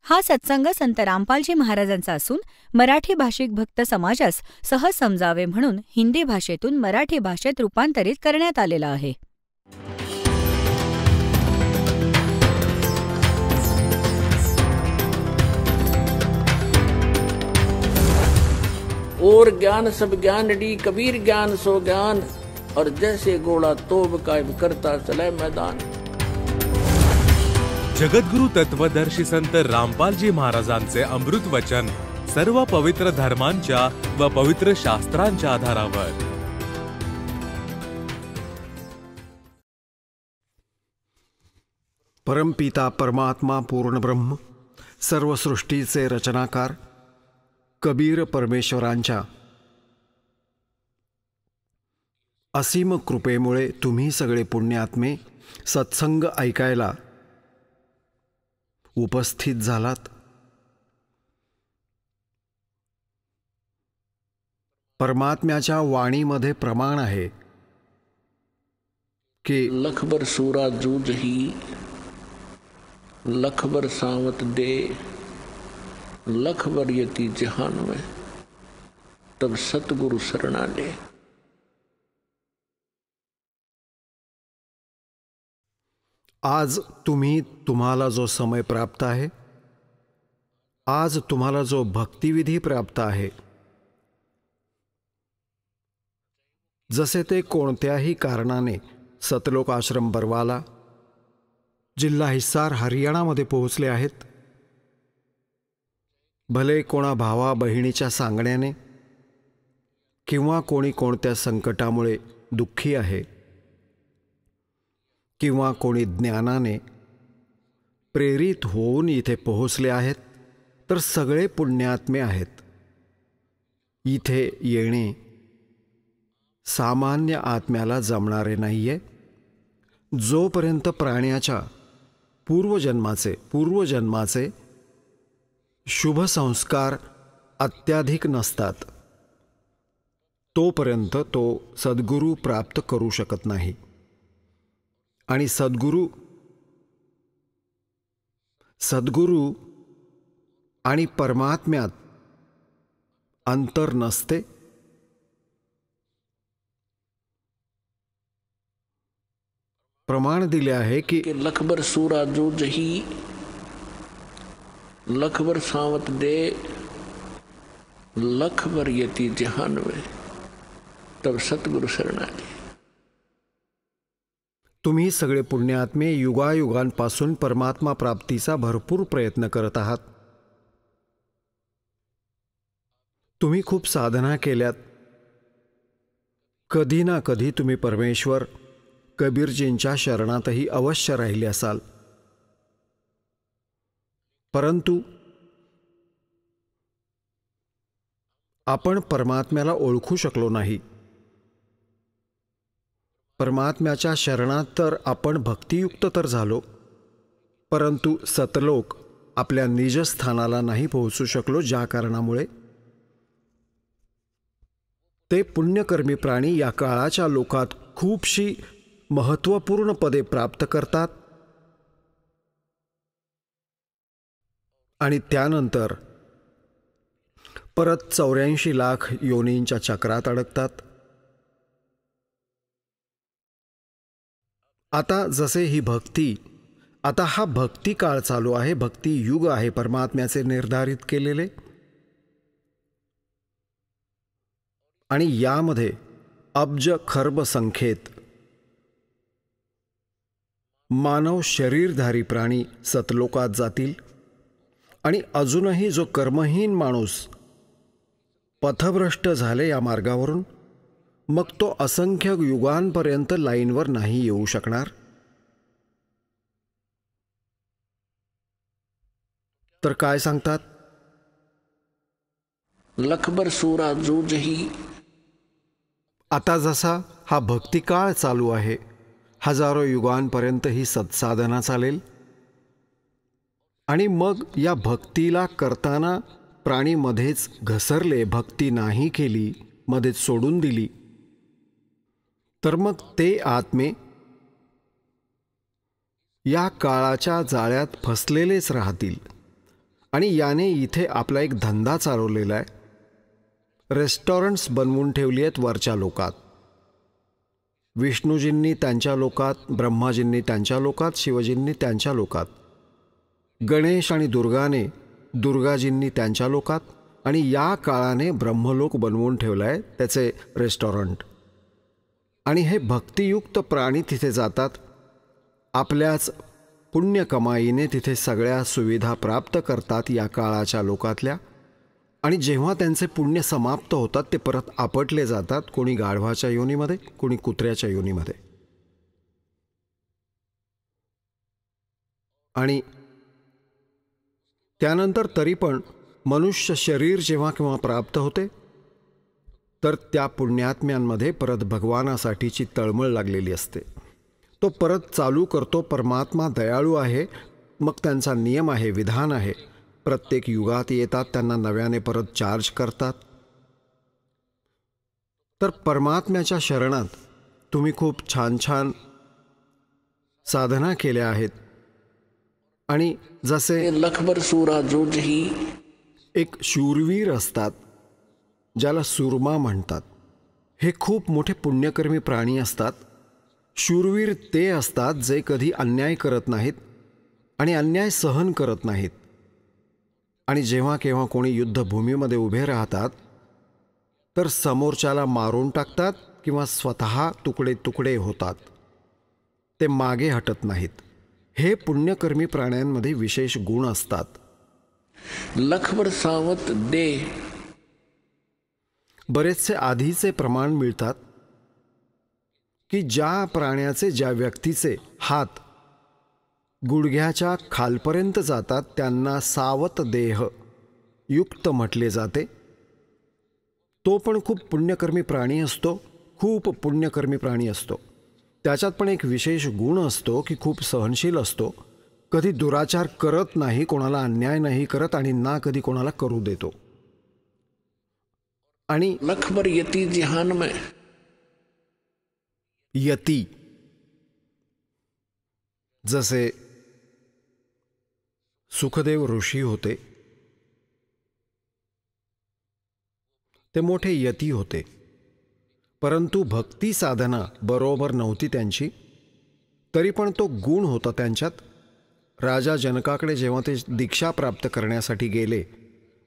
हा सत्संग संत रामपालजी महाराजांचा असून मराठी भाषिक भक्त समाजास सहज समजावे म्हणून हिंदी भाषेतून मराठी भाषेत रूपांतरित करण्यात आलेला आहे. और ज्ञान सब ज्ञान डी कबीर ज्ञान सो ज्ञान और जैसे घोड़ा तोब कायम करता चले मैदान. जगद्गुरु तत्वदर्शी संत रामपालजी महाराजांचे अमृत वचन सर्व पवित्र धर्मांच्या व पवित्र शास्त्रांच्या आधारावर. परमपिता परमात्मा पूर्ण ब्रह्म सर्व सृष्टीचे रचनाकार कबीर परमेश्वरांच्या असीम कृपेमुळे तुम्ही सगळे पुण्यात्मे सत्संग ऐकायला उपस्थित झालात. परमात्म्याच्या वाणीमध्ये प्रमाण आहे की लखबर सूरा जूझ ही लखबर सावत दे लखबर यति जहान में तब सतगुरु शरणा ले. आज तुम्हाला जो समय प्राप्त आहे, आज तुम्हाला जो भक्तिविधी प्राप्त आहे, जसे ते कोणत्याही कारणाने सतलोक आश्रम बरवाला जिल्हा हिसार हरियाणामध्ये पोहोचले आहेत, भले कोणा भावा बहिणीच्या सांगण्याने किंवा कोणी कोणत्या संकटामुळे दुःखी आहे किंवा कोणी ज्ञानाने प्रेरित होऊन इथे पोहोचले आहेत, तर सगळे पुण्यात्मे आहेत. इथे येणे सामान्य आत्म्याला जमणारे नाहीये. जोपर्यंत प्राण्याच्या पूर्वजन्माचे शुभ संस्कार अत्याधिक नसतात, तोपर्यंत तो सद्गुरू प्राप्त करू शकत नाही. आणि सद्गुरू आणि परमात्म्यात अंतर नसते. प्रमाण दिले आहे की लखबर सूरा जूझ ही लखबर सावत दे लखबर यति जहान में तब सतगुरु शरणा ले. तुम्ही सगळे पुण्यात्मे युगायुगांपासून परमात्मा प्राप्तीचा भरपूर प्रयत्न करत आहात. तुम्ही खूप साधना केल्यात. कधी ना कधी तुम्ही परमेश्वर कबीरजींच्या शरणातही अवश्य राहिले असाल. परंतु आपण परमात्म्याला ओळखू शकलो नाही. परमात्म्याच्या शरणात तर आपण भक्तियुक्त तर झालो, परंतु सतलोक आपल्या निजस्थानाला नाही पोहोचू शकलो, ज्या कारणामुळे ते पुण्यकर्मी प्राणी या काळाच्या लोकात खूपशी महत्त्वपूर्ण पदे प्राप्त करतात आणि त्यानंतर परत 84 लाख योनींच्या चक्रात अडकतात. आता जसे ही भक्ती, आता हा भक्ती काळ चालू आहे, भक्ती युग आहे परमात्म्याचे निर्धारित केलेले. आणि यामध्ये अब्ज खर्ब संख्येत मानव शरीरधारी प्राणी सतलोकात जातील आणि अजूनही जो कर्महीन माणूस पथभ्रष्ट झाले या मार्गावरून, मग तो असंख्य युगांपर्यंत लाईनवर नाही येऊ शकणार. तर काय सांगतात? लखबर सूरा जूझ ही. आता जसा हा भक्तिकाळ चालू आहे, हजारो युगांपर्यंत ही सत्साधना चालेल आणि मग या भक्तीला करताना प्राणी मध्येच घसरले, भक्ती नाही केली, मध्येच सोडून दिली, तर मग ते आत्मे या काळाच्या जाळ्यात फसलेलेच राहतील. आणि याने इथे आपला एक धंदा चालवलेला आहे. रेस्टॉरंट्स बनवून ठेवली आहेत वरच्या लोकात. विष्णूजींनी त्यांच्या लोकात, ब्रह्माजींनी त्यांच्या लोकात, शिवजींनी त्यांच्या लोकात, गणेश आणि दुर्गाजींनी त्यांच्या लोकात, आणि या काळाने ब्रह्मलोक बनवून ठेवला आहे त्याचे रेस्टॉरंट. आणि हे भक्तियुक्त प्राणी तिथे जातात. आपल्याच पुण्य कमाईने तिथे सगळ्या सुविधा प्राप्त करतात या काळाच्या लोकातल्या. आणि जेव्हा त्यांचे पुण्य समाप्त होतात ते परत आपटले जातात, कोणी गाढवाच्या योनीमध्ये, कोणी कुत्र्याच्या योनीमध्ये. आणि त्यानंतर तरी पण मनुष्य शरीर जेव्हा केव्हा प्राप्त होते तर त्या पुण्यात्म्यांमध्ये परत भगवानासाठीची तळमळ लागलेली असते. तो परत चालू करतो. परमात्मा दयाळू आहे. मग त्यांचा नियम आहे, विधान आहे. प्रत्येक युगात येतात, त्यांना नव्याने परत चार्ज करतात. तर परमात्म्याच्या शरणात तुम्ही खूप छान छान साधना केल्या आहेत. आणि जसे लखबर सूरा जोजही, एक शूरवीर असतात ज्याला सुरमा म्हणतात. हे खूप मोठे पुण्यकर्मी प्राणी असतात. शूरवीर ते असतात जे कधी अन्याय करत नाहीत आणि अन्याय सहन करत नाहीत. आणि जेव्हा केव्हा कोणी युद्धभूमीमध्ये उभे राहतात तर समोरच्याला मारून टाकतात किंवा स्वतः तुकडे तुकडे होतात. ते मागे हटत नाहीत. हे पुण्यकर्मी प्राण्यांमध्ये विशेष गुण असतात. लखबर सावत दे, बरेचसे आधीचे प्रमाण मिळतात की ज्या प्राण्याचे, ज्या व्यक्तीचे हात गुडघ्याच्या खालपर्यंत जातात त्यांना सावत देह युक्त म्हटले जाते. तो पण खूप पुण्यकर्मी प्राणी असतो, खूप पुण्यकर्मी प्राणी असतो. त्याच्यात पण एक विशेष गुण असतो की खूप सहनशील असतो. कधी दुराचार करत नाही, कोणाला अन्याय नाही करत आणि ना कधी कोणाला करू देतो. आणि लखबर यती जिहान में, यती जसे सुखदेव ऋषी होते, ते मोठे यती होते. परंतु भक्ती साधना बरोबर नव्हती त्यांची. तरी पण तो गुण होता त्यांच्यात. राजा जनकाकडे जेव्हा ते दीक्षा प्राप्त करण्यासाठी गेले,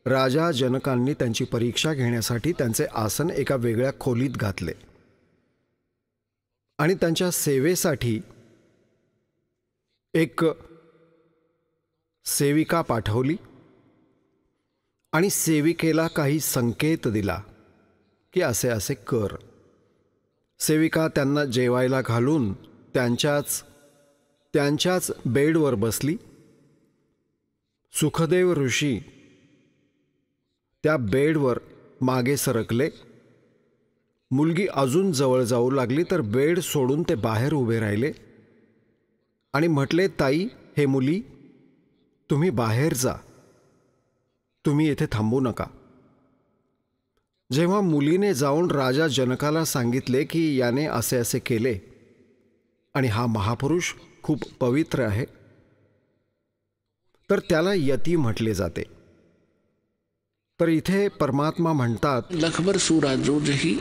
राजा जनकांनी त्यांची परीक्षा घेण्यासाठी त्यांचे आसन एका वेगळ्या खोलीत घातले आणि त्यांच्या सेवेसाठी एक सेविका पाठवली आणि सेविकेला काही संकेत दिला की असे असे कर. सेविका त्यांना जेवायला घालून त्यांच्याच बेडवर बसली. सुखदेव ऋषी त्या बेडवर मागे सरकले. मुलगी अजून जवळ जाऊ लागली तर बेड सोडून ते बाहेर उभे राहिले आणि म्हटले, ताई, हे मुली, तुम्ही बाहेर जा, तुम्ही येथे थांबू नका. जेव्हा मुलीने जाऊन राजा जनकाला सांगितले की याने असे असे केले आणि हा महापुरुष खूप पवित्र आहे, तर त्याला यती म्हटले जाते. तर इथे परमात्मा म्हणतात, लखबर सूरा जोजही,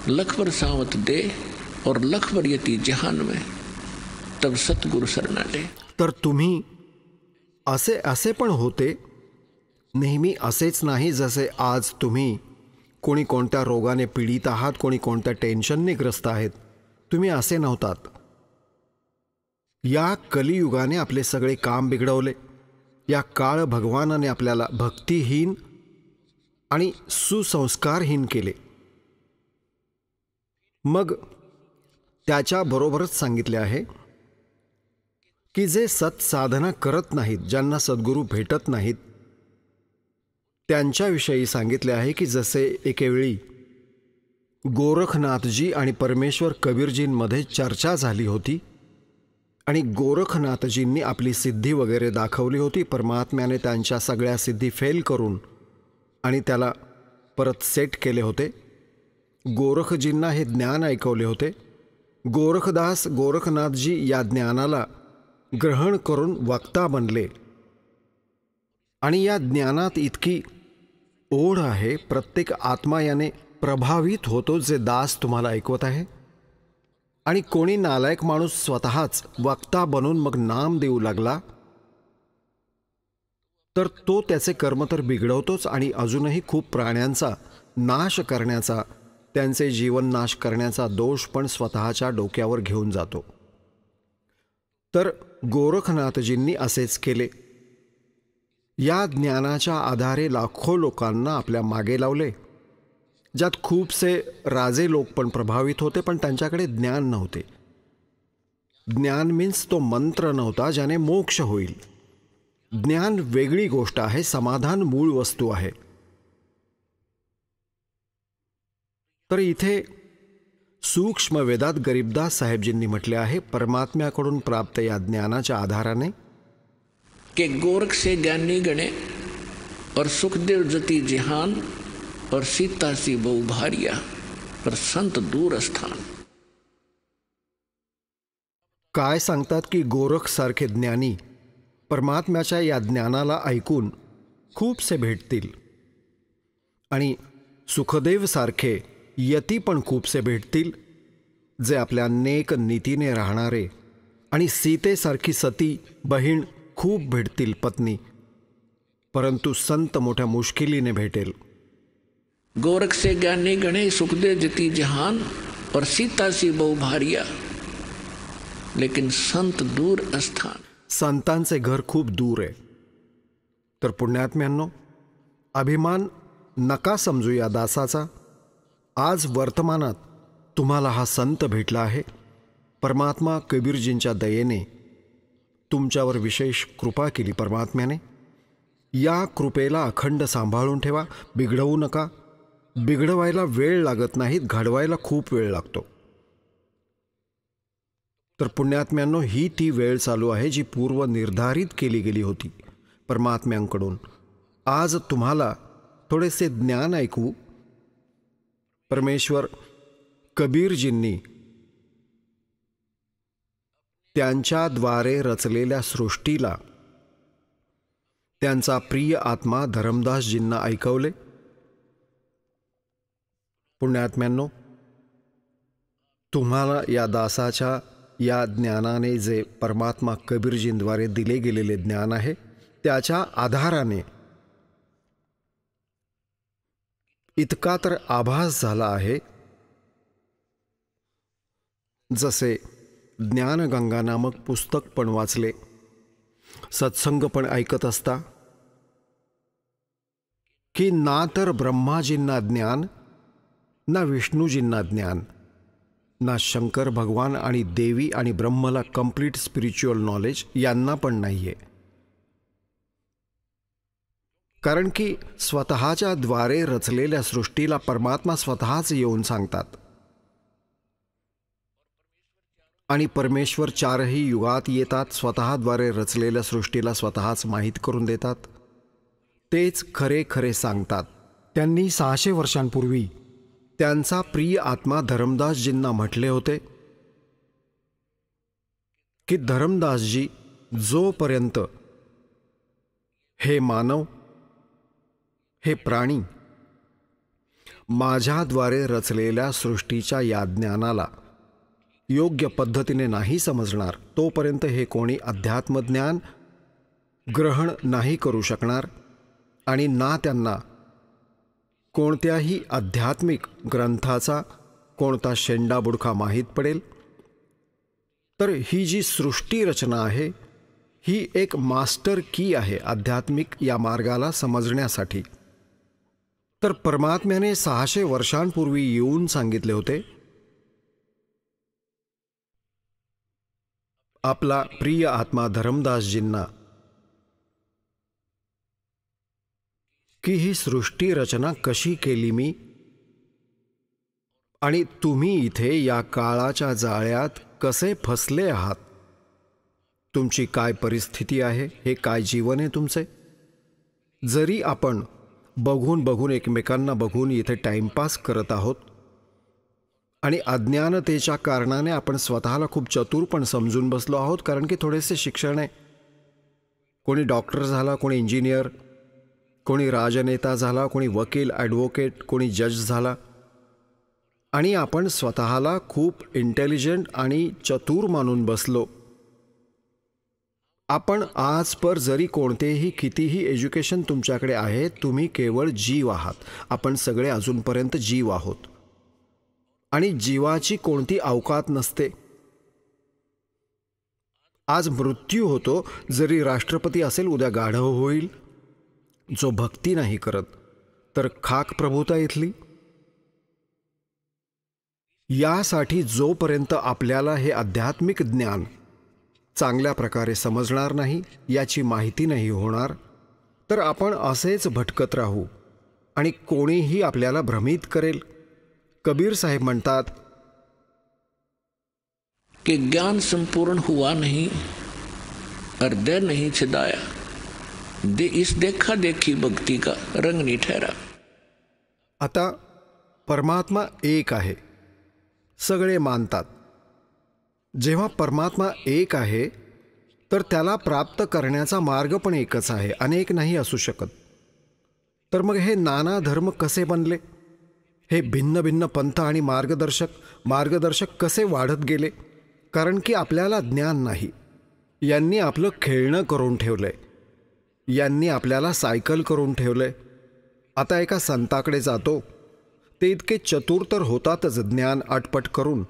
लखबर सावत दे और लखबर यती जहान में, तब सतगुरु शरणाटे. तर तुम्ही असे पण होते, नेहमी असेच नाही जसे आज तुम्ही कोणी कोणत्या रोगाने पीडित आहात, कोणी कोणत्या टेन्शनने ग्रस्त आहेत. तुम्ही असे नव्हतात. या कलियुगाने आपले सगळे काम बिघडवले. या काळ भगवानाने आपल्याला भक्तिहीन आणि सुसंस्कारहीन केले. मग त्याच्याबरोबरच सांगितले आहे की जे सत्साधना करत नाहीत, ज्यांना सद्गुरू भेटत नाहीत, त्यांच्याविषयी सांगितले आहे की जसे एकेवेळी गोरखनाथजी आणि परमेश्वर कबीरजींमध्ये चर्चा झाली होती आणि गोरखनाथजींनी आपली सिद्धी वगैरे दाखवली होती. परमात्म्याने त्यांच्या सगळ्या सिद्धी फेल करून आणि त्याला परत सेट केले होते. गोरखजींना हे ज्ञान ऐकवले होते. गोरखदास गोरखनाथजी या ज्ञानाला ग्रहण करून वक्ता बनले आणि या ज्ञानात इतकी ओढ आहे, प्रत्येक आत्मा याने प्रभावित होतो जे दास तुम्हाला ऐकवत आहे. आणि कोणी नालायक माणूस स्वतःच वक्ता बनून मग नाम देऊ लागला तर तो त्याचे कर्म तर बिघडवतोच आणि अजूनही खूप प्राण्यांचा नाश करण्याचा, त्यांचे जीवन नाश करण्याचा दोष पण स्वतःच्या डोक्यावर घेऊन जातो. तर गोरखनाथजींनी असेच केले. या ज्ञानाच्या आधारे लाखो लोकांना आपल्या मागे लावले, ज्यात खूपसे राजे लोक पण प्रभावित होते, पण त्यांच्याकडे ज्ञान नव्हते. ज्ञान मीन्स तो मंत्र नव्हता ज्याने मोक्ष होईल. ज्ञान वेगळी गोष्ट आहे, समाधान मूळ वस्तू आहे. तर इथे सूक्ष्म वेदात गरीबदास साहेबजींनी म्हटले आहे, परमात्म्याकडून प्राप्त या ज्ञानाच्या आधाराने कि गोरख से ज्ञानी गणे और सुखदेव जति जिहान और सीता सी बहु भारिया पर संत दूर स्थान. काय सांगतात की गोरख सारखे ज्ञानी परमात्म्याच्या या ज्ञानाला ऐकून खूपसे भेटतील आणि सुखदेव सारखे यती पण खूपसे भेटतील, जे आपल्या नेक नीतीने राहणारे, आणि सीतेसारखी सती बहीण खूप भेटतील पत्नी, परंतु संत मोठ्या मुश्किलीने भेटेल. गोरख से ज्ञानी गणे सुखदेव जति जहान और सीता सी बहु भारिया लेकिन संत दूर स्थान. संतांचे घर खूप दूर आहे. तर पुण्यात्म्यांनो, अभिमान नका समजू या दासाचा. आज वर्तमानात तुम्हाला हा संत भेटला आहे. परमात्मा कबीरजींच्या दयेने तुमच्यावर विशेष कृपा केली परमात्म्याने. या कृपेला अखंड सांभाळून ठेवा, बिघडवू नका. बिघडवायला वेळ लागत नाहीत, घडवायला खूप वेळ लागतो. तर पुण्यात्म्यांनो, ही ती वेळ चालू आहे जी पूर्व निर्धारित केली गेली होती परमात्म्यांकडून. आज तुम्हाला थोडेसे ज्ञान ऐकू. परमेश्वर कबीरजींनी त्यांच्याद्वारे रचलेल्या सृष्टीला त्यांचा प्रिय आत्मा धरमदासजींना ऐकवले. पुण्यात्म्यांनो, तुम्हाला या दासाच्या या ज्ञानाने जे परमात्मा कबीरजींद्वारे दिले गेलेले ज्ञान आहे, त्याच्या आधाराने इतका तर आभास झाला आहे, जसे ज्ञानगंगा नामक पुस्तक पण वाचले, सत्संग पण ऐकत असता, की ना तर ब्रह्माजींना ज्ञान, ना विष्णूजींना ज्ञान, ना शंकर भगवान आणि देवी आणि ब्रह्मला कंप्लीट स्पिरिच्युअल नॉलेज यांना पण नाहीये. कारण की स्वतःच्या द्वारे रचलेल्या सृष्टीला परमात्मा स्वतःच येऊन सांगतात आणि परमेश्वर चारही युगात येतात, स्वतःद्वारे रचलेल्या सृष्टीला स्वतःच माहीत करून देतात. तेच खरे खरे सांगतात. त्यांनी 600 वर्षांपूर्वी त्यांचा प्रिय आत्मा धरमदासजींना म्हटले होते की धरमदासजी, जोपर्यंत हे मानव, हे प्राणी माझ्याद्वारे रचलेल्या सृष्टीच्या या ज्ञानाला योग्य पद्धतीने नाही समजणार, तोपर्यंत हे कोणी अध्यात्मज्ञान ग्रहण नाही करू शकणार आणि ना त्यांना कोणत्याही आध्यात्मिक ग्रंथाचा कोणता शेंडाबुडखा माहीत पडेल. तर ही जी सृष्टी रचना आहे, ही एक मास्टर की आहे आध्यात्मिक या मार्गाला समजण्यासाठी. तर परमात्म्याने 600 वर्षांपूर्वी येऊन सांगितले होते, आपला प्रिय आत्मा धरमदासजींना, की ही सृष्टी रचना कशी केली मी, आणि तुम्ही इथे या काळाच्या जाळ्यात कसे फसले आहात, तुमची काय परिस्थिती आहे, हे काय जीवन आहे तुमचे. जरी आपण बघून बघून एकमेकांना बघून इथे टाइमपास करत आहोत आणि अज्ञानतेच्या कारणाने आपण स्वतःला खूप चतुर पण समजून बसलो आहोत, कारण की थोडेसे शिक्षण आहे. कोणी डॉक्टर झाला, कोणी इंजिनियर, कोणी राजनेता झाला, कोणी वकील, ॲडव्होकेट, कोणी जज झाला, आणि आपण स्वतःला खूप इंटेलिजंट आणि चतुर मानून बसलो. आपण आजपर जरी कोणतेही कितीही एज्युकेशन तुमच्याकडे आहे, तुम्ही केवळ जीव आहात. आपण सगळे अजूनपर्यंत जीव आहोत आणि जीवाची कोणती अवकात नसते. आज मृत्यू होतो, जरी राष्ट्रपती असेल उद्या गाढव होईल. जो भक्ती नाही करत तर खाक प्रभुता इथली. यासाठी जोपर्यंत आपल्याला हे आध्यात्मिक ज्ञान चांगल्या प्रकारे समजणार नाही, याची माहिती नाही होणार, तर आपण असेच भटकत राहू आणि कोणीही आपल्याला भ्रमित करेल. कबीर साहेब म्हणतात कि ज्ञान संपूर्ण हुआ नहीं और दे नहीं छिदाया, इस देखा देखी भक्ति का रंग नहीं ठहरा. आता परमात्मा एक आहे, सगळे मानतात. जेव्हा परमात्मा एक आहे तर त्याला प्राप्त करण्याचा मार्ग पण एकच आहे, अनेक नाही असू शकत. तर मग हे नाना धर्म कसे बनले? हे भिन्न भिन्न पंथ आणि मार्गदर्शक कसे वाढत गेले? कारण की आपल्याला ज्ञान नाही. यांनी आपलं खेळणं करून ठेवलंय, यांनी आपल्याला सायकल करून ठेवलंय. आता एका संताकडे जातो, ते इतके चतुर तर होतातच ज्ञान आटपट करून,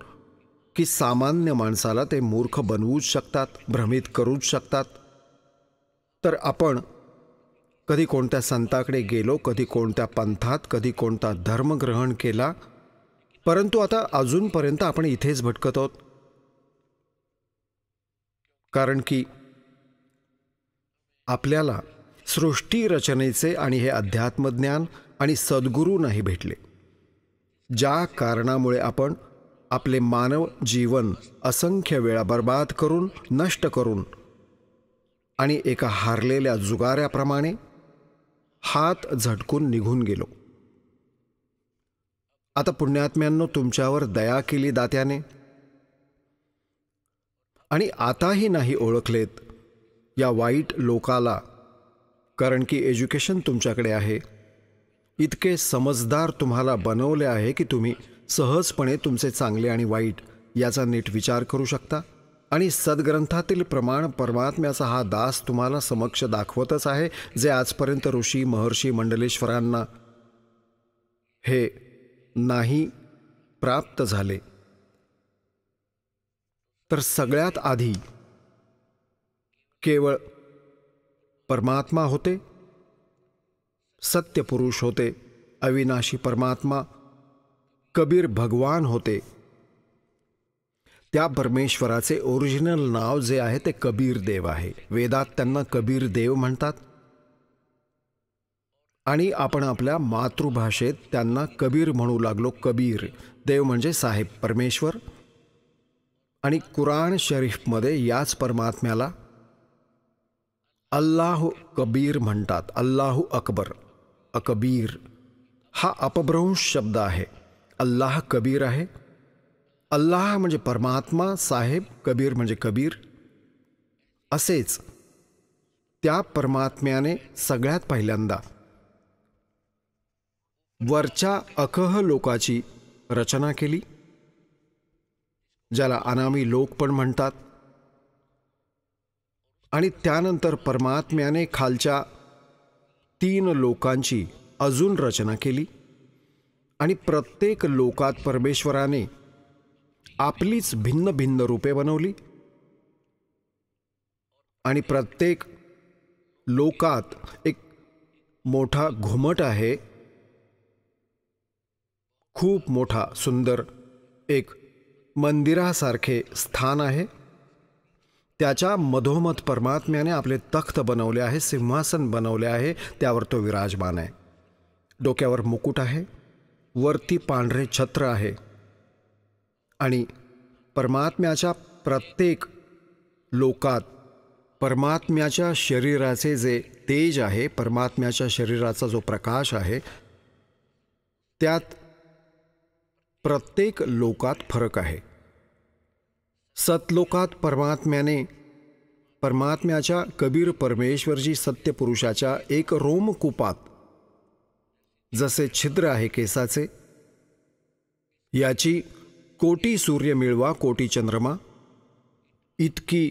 की सामान्य माणसाला ते मूर्ख बनवूच शकतात, भ्रमित करूच शकतात. तर आपण कधी कोणत्या संताकडे गेलो, कधी कोणत्या पंथात, कधी कोणता धर्म ग्रहण केला, परंतु आता अजूनपर्यंत आपण इथेच भटकत आहोत. कारण की आपल्याला सृष्टी रचनेचे आणि हे अध्यात्मज्ञान आणि सद्गुरू नाही भेटले, ज्या कारणामुळे आपण आपले मानव जीवन असंख्य वेळा बर्बाद करून, नष्ट करून आणि एका हारलेल्या जुगाऱ्याप्रमाणे हात झटकून निघून गेलो. आता पुण्यात्म्यांनो, तुमच्यावर दया केली दात्याने आणि आताही नाही ओळखलेत या वाईट लोकाला. कारण की एज्युकेशन तुमच्याकडे आहे, इतके समजदार तुम्हाला बनवले आहे की तुम्ही सहजपणे तुमचे चांगले आणि वाईट याचा नीट विचार करू शकता. आणि सद्ग्रंथातील प्रमाण परमात्म्याचा हा दास तुम्हाला समक्ष दाखवतच आहे, जे आजपर्यंत ऋषी महर्षी मंडलेश्वरांना हे नाही प्राप्त झाले. तर सगळ्यात आधी केवळ परमात्मा होते, सत्यपुरुष होते, अविनाशी परमात्मा कबीर भगवान होते. त्या परमेश्वराचे ओरिजिनल नाव जे आहे ते कबीर देव आहे. वेदात त्यांना कबीर देव म्हणतात आणि आपण आपल्या मातृभाषेत त्यांना कबीर म्हणू लागलो. कबीर देव म्हणजे साहेब, परमेश्वर. आणि कुराण शरीफमध्ये याच परमात्म्याला अल्लाहु कबीर म्हणतात. अल्लाहु अकबर, अकबीर हा अपभ्रंश शब्द आहे. अल्लाह कबीर आहे. अल्लाह म्हणजे परमात्मा, साहेब, कबीर म्हणजे कबीर. असेच त्या परमात्म्याने सगळ्यात पहिल्यांदा वरच्या अकह लोकाची रचना केली, ज्याला अनामी लोक पण म्हणतात. आणि त्यानंतर परमात्म्याने खालच्या 3 लोकांची अजून रचना केली. आणि प्रत्येक लोकात परमेश्वराने आपलीच भिन्न भिन्न रूपे बनवली. आणि प्रत्येक लोकात एक मोठा घुमट आहे, खूप मोठा सुंदर एक मंदिरासारखे स्थान आहे. त्याच्या मधोमध परमात्म्याने आपले तख्त बनवले आहे, सिंहासन बनवले आहे, त्यावर तो विराजमान आहे. डोक्यावर मुकुट आहे, वरती पांढरे छत्र आहे. आणि परमात्म्याच्या प्रत्येक लोकात परमात्म्याच्या शरीराचे जे तेज आहे, परमात्म्याच्या शरीराचा जो प्रकाश आहे, त्यात प्रत्येक लोकात फरक आहे. सतलोकात परमात्म्याने परमात्म्याच्या कबीर परमेश्वरजी सत्यपुरुषाच्या एक रोमकूपात जसे छिद्र आहे केसाचे, याची कोटी सूर्य मिळवा कोटी चंद्रमा इतकी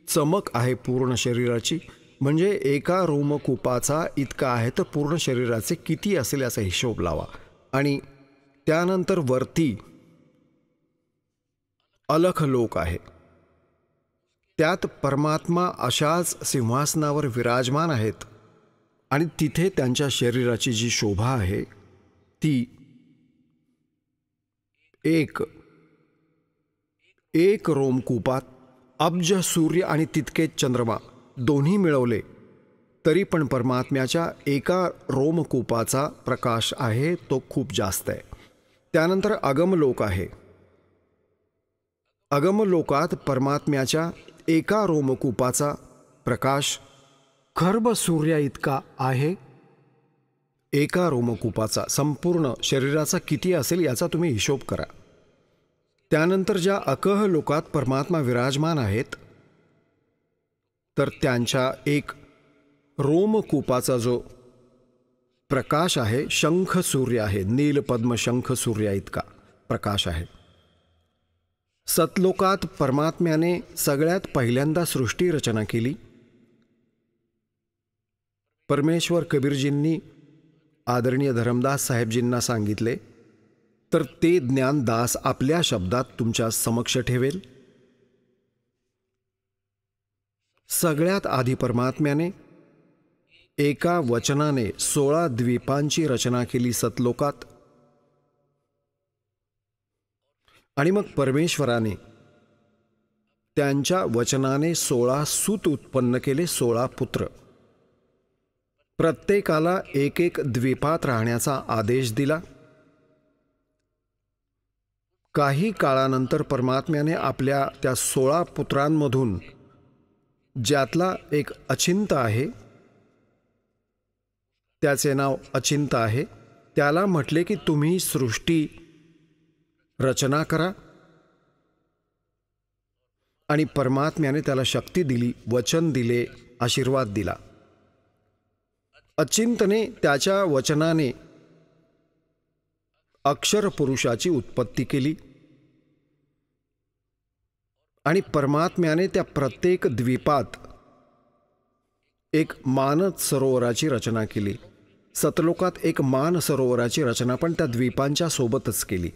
चमक आहे पूर्ण शरीराची. म्हणजे एका रोमकूपाचा इतका आहे तर पूर्ण शरीराचे किती असेल याचा हिशोब लावा. आणि त्यानंतर वरती अलख लोक आहे, त्यात परमात्मा अशाच सिंहासनावर विराजमान आहेत आणि तिथे त्यांच्या शरीराची जी शोभा आहे ती एक रोमकूपात अब्ज सूर्य आणि तितकेच चंद्रमा दोन्ही मिळवले तरी पण परमात्म्याच्या एका रोमकूपाचा प्रकाश आहे तो खूप जास्त आहे. त्यानंतर अगमलोक आहे. अगमलोकात परमात्म्याच्या एका रोमकूपाचा प्रकाश खर्ब सूर्या इतका आहे. एका रोमकूपाचा संपूर्ण शरीराचा किती असेल याचा तुम्ही हिशोब करा. त्यानंतर ज्या अकह लोकात परमात्मा विराजमान आहेत तर त्यांच्या एक रोमकूपाचा जो प्रकाश आहे शंख सूर्य आहे, नीलपद्म शंख सूर्या इतका प्रकाश आहे. सतलोकात परमात्म्याने सगळ्यात पहिल्यांदा सृष्टी रचना केली. परमेश्वर कबीरजींनी आदरणीय धरमदास साहेबजींना सांगितले तर ते ज्ञानदास आपल्या शब्दात तुमच्या समक्ष ठेवेल. सगळ्यात आधी परमात्म्याने एका वचनाने 16 द्वीपांची रचना केली सतलोकात. आणि मग परमेश्वराने त्यांच्या वचनाने 16 सूत उत्पन्न केले, 16 पुत्र. प्रत्येकाला एक एक द्वीपात राहण्याचा आदेश दिला. काही काळानंतर परमात्म्याने आपल्या त्या 16 पुत्रांमधून ज्यातला एक अचिंत आहे, त्याचे नाव अचिंत आहे, त्याला म्हटले की तुम्ही सृष्टी रचना करा. आणि परमात्म्याने त्याला शक्ती दिली, वचन दिले, आशीर्वाद दिला. अचिंतने त्याच्या वचनाने अक्षर पुरुषाची उत्पत्ती केली. आणि परमात्म्याने त्या प्रत्येक द्वीपात एक मानस सरोवराची रचना केली. सतलोकात एक मान सरोवराची रचना पण त्या द्वीपांच्या सोबतच केली.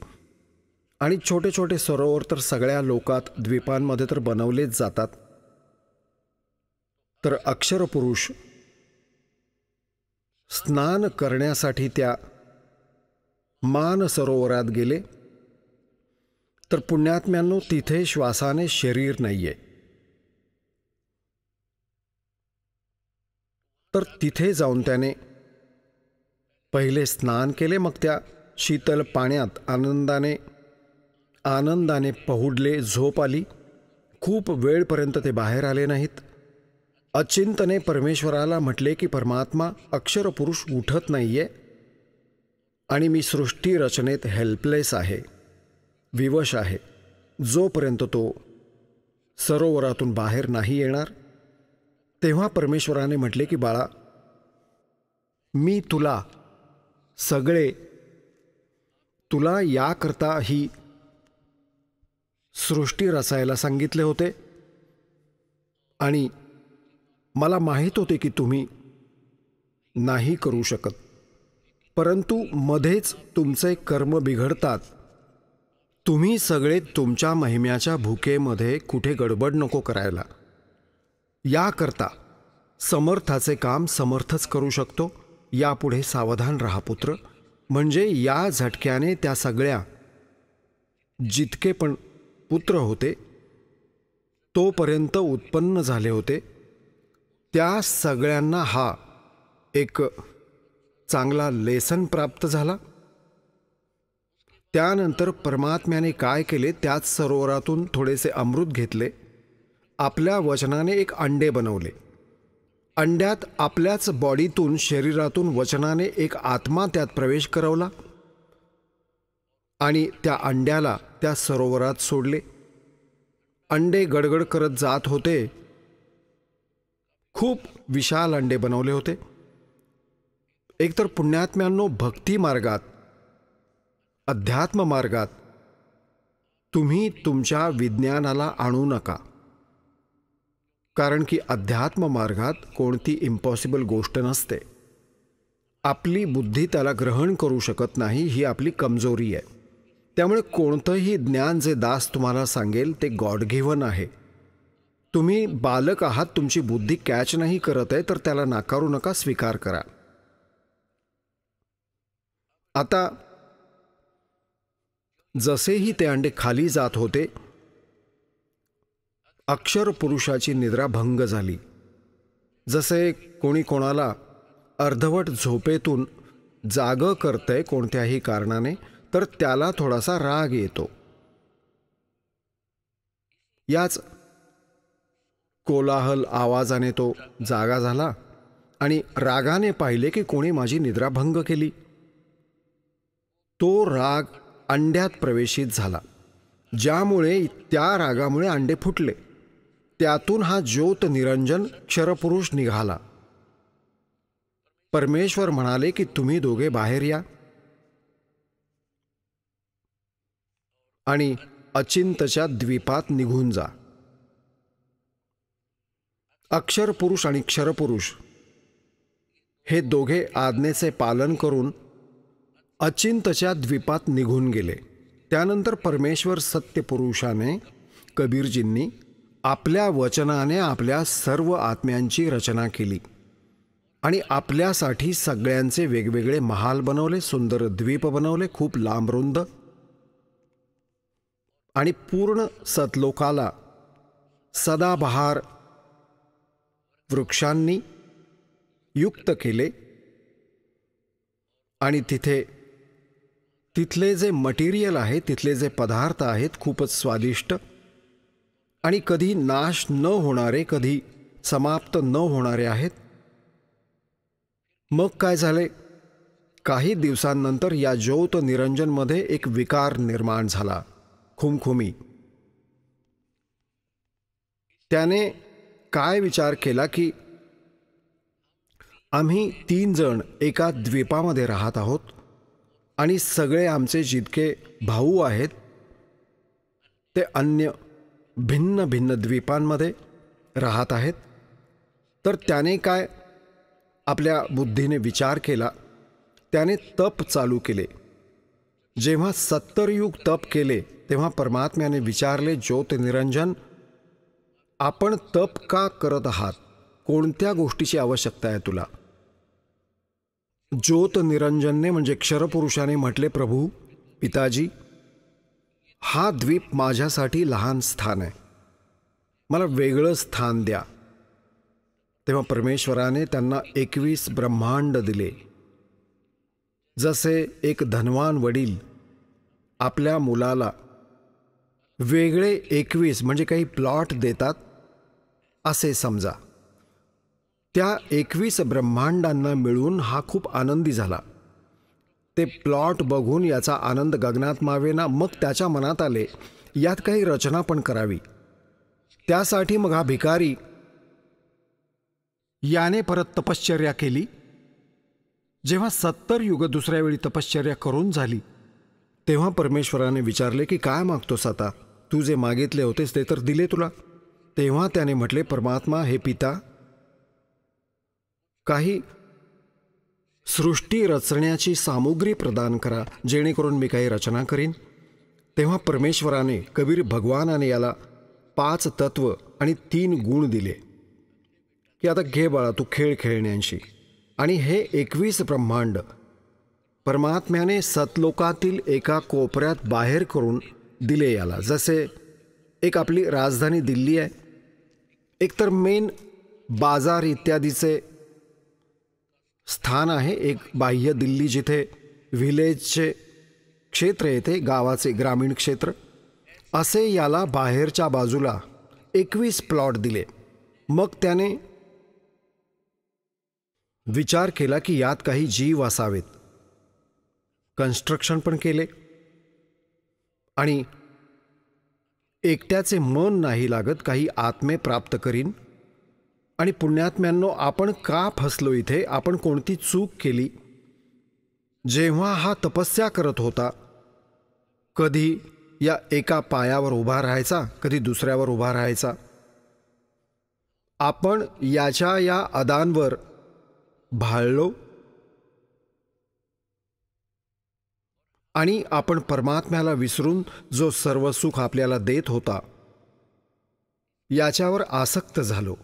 आणि छोटे छोटे सरोवर तर सगळ्या लोकात द्वीपांमध्ये तर बनवलेच जातात. तर अक्षर पुरुष स्नान करण्यासाठी त्या मान सरोवरात गेले. तर पुण्यात्म्यांनो तिथे श्वासाने शरीर नाहीये, तर तिथे जाऊन त्याने पहिले स्नान केले. मग त्या शीतल पाण्यात आनंदाने पहुडले, झोप आली. खूप वेळपर्यंत ते बाहेर आले नाहीत. अचिंतने परमेश्वराला म्हटले की परमात्मा अक्षर पुरुष उठत नाहीये आणि मी सृष्टी रचनेत हेल्पलेस आहे, विवश आहे. जोपर्यंत तो सरोवरातून बाहेर नाही येणार तेव्हा परमेश्वराने म्हटले की बाळा, मी तुला याकरता ही सृष्टी रचायला सांगितले होते आणि मला माहीत होते की तुम्ही नाही करू शकत, परंतु मध्येच तुमचे कर्म बिघडतात. तुम्ही सगळे तुमच्या महिम्याच्या भुकेमध्ये कुठे गडबड नको करायला. याकरता समर्थाचे काम समर्थच करू शकतो. यापुढे सावधान राहा पुत्र. म्हणजे या झटक्याने त्या सगळ्या जितके पण पुत्र होते तोपर्यंत उत्पन्न झाले होते त्या सगळ्यांना हा एक चांगला लेसन प्राप्त झाला. त्यानंतर परमात्म्याने काय केले, त्याच सरोवरातून थोडेसे अमृत घेतले. आपल्या वचनाने एक अंडे बनवले. अंड्यात आपल्याच बॉडीतून, शरीरातून वचनाने एक आत्मा त्यात प्रवेश करवला आणि त्या अंड्याला त्या सरोवरात सोडले. अंडे गडगड करत जात होते खूप विशाल अंडे बनवले होते. एकतर पुण्यात्म्यांनो, भक्ती मार्गात, अध्यात्म मार्गात तुम्ही तुमच्या विज्ञानाला आणू नका, कारण की अध्यात्म मार्गात कोणती इम्पॉसिबल गोष्ट नसते. आपली बुद्धी त्याला ग्रहण करू शकत नाही, ही आपली कमजोरी आहे. त्यामुळे कोणतंही ज्ञान जे दास तुम्हाला सांगेल ते गॉड गिव्हन आहे. तुम्ही बालक आहात, तुमची बुद्धी कॅच नाही करत आहे, तर त्याला नाकारू नका, स्वीकार करा. आता जसेही ते अंडे खाली जात होते, अक्षर पुरुषाची निद्रा भंग झाली. जसे कोणी कोणाला अर्धवट झोपेतून जागं करतंय कोणत्याही कारणाने, तर त्याला थोडासा राग येतो. याच कोलाहल आवाजाने तो जागा झाला आणि रागाने पाहिले की कोणी माझी निद्रा भंग केली. तो राग अंड्यात प्रवेशित झाला, ज्यामुळे त्या रागामुळे अंडे फुटले. त्यातून हा ज्योत निरंजन क्षरपुरुष निघाला. परमेश्वर म्हणाले की तुम्ही दोघे बाहेर या आणि अचिंतच्या द्वीपात निघून जा. अक्षरपुरुष आणि क्षरपुरुष हे दोघे आज्ञेचे पालन करून अचिंतच्या द्वीपात निघून गेले. त्यानंतर परमेश्वर सत्यपुरुषाने, कबीरजींनी आपल्या वचनाने आपल्या सर्व आत्म्यांची रचना केली आणि आपल्यासाठी सगळ्यांचे वेगवेगळे महाल बनवले, सुंदर द्वीप बनवले, खूप लांबरुंद, आणि पूर्ण सतलोकाला सदाबहार वृक्षांनी युक्त केले. आणि तिथले जे मटेरियल आहे, तिथले जे पदार्थ आहेत, खूपच स्वादिष्ट आणि कधी नाश न होणारे, कधी समाप्त न होणारे आहेत. मग काय झाले? काही दिवसांनंतर या ज्योत निरंजनमध्ये एक विकार निर्माण झाला, खुमखुमी. त्याने काय विचार केला की आम्ही 3 जण एका द्वीपामध्ये राहत आहोत आणि सगळे आमचे जितके भाऊ आहेत ते अन्य भिन्न भिन्न द्वीपांमध्ये राहत आहेत. तर त्याने काय आपल्या बुद्धीने विचार केला, त्याने तप चालू केले. जेव्हा 70 युग तप केले तेव्हा परमात्म्याने विचारले, ज्योत निरंजन, आपण तप का करत आहात? कोणत्या गोष्टीची आवश्यकता आहे तुला? ज्योत निरंजनने म्हणजे क्षरपुरुषाने म्हटले, प्रभू पिताजी, हा द्वीप माझ्यासाठी लहान स्थान आहे, मला वेगळं स्थान द्या. तेव्हा परमेश्वराने त्यांना 21 ब्रह्मांड दिले. जसे एक धनवान वडील आपल्या मुलाला वेगळे 21 म्हणजे काही प्लॉट देतात असे समजा. त्या 21 ब्रह्मांडांना मिळून हा खूप आनंदी झाला. ते प्लॉट बघून याचा आनंद गगनात मावेना. मग त्याच्या मनात आले, यात काही रचना पण करावी. त्यासाठी मग हा भिकारी याने परत तपश्चर्या केली. जेव्हा 70 युग दुसऱ्या वेळी तपश्चर्या करून झाली तेव्हा परमेश्वराने विचारले की काय मागतोस आता? तू जे मागितले होतेस ते तर दिले तुला. तेव्हा त्याने म्हटले, परमात्मा, हे पिता, काही सृष्टी रचण्याची सामुग्री प्रदान करा, जेणेकरून मी काही रचना करीन. तेव्हा परमेश्वराने, कबीर भगवानाने याला 5 तत्व आणि 3 गुण दिले की आता घे बाळा तू खेळ खेळण्यांशी. आणि हे 21 ब्रह्मांड परमात्म्याने सतलोकातील एका कोपऱ्यात बाहेर करून दिले याला. जसे एक आपली राजधानी दिल्ली आहे, एकतर मेन बाजार इत्यादीचे स्थान आहे, एक बाह्य दिल्ली जिथे व्हिलेजचे क्षेत्र येते, गावाचे ग्रामीण क्षेत्र, असे याला बाहेरच्या बाजूला 21 प्लॉट दिले. मग त्याने विचार केला की यात काही जीव असावेत. कन्स्ट्रक्शन पण केले आणि एकट्याचे मन नाही लागत, काही आत्मे प्राप्त करीन आणि पुण्यात्म्यांनो, आपण का फसलो इथे? आपण कोणती चूक केली? जेव्हा हा तपस्या करत होता, कधी या एका पायावर उभा राहायचा, कधी दुसऱ्यावर उभा राहायचा. आपण याच्या या अदांवर भाळलो आणि आपण परमात्म्याला विसरून जो सर्व सुख आपल्याला देत होता याच्यावर आसक्त झालो.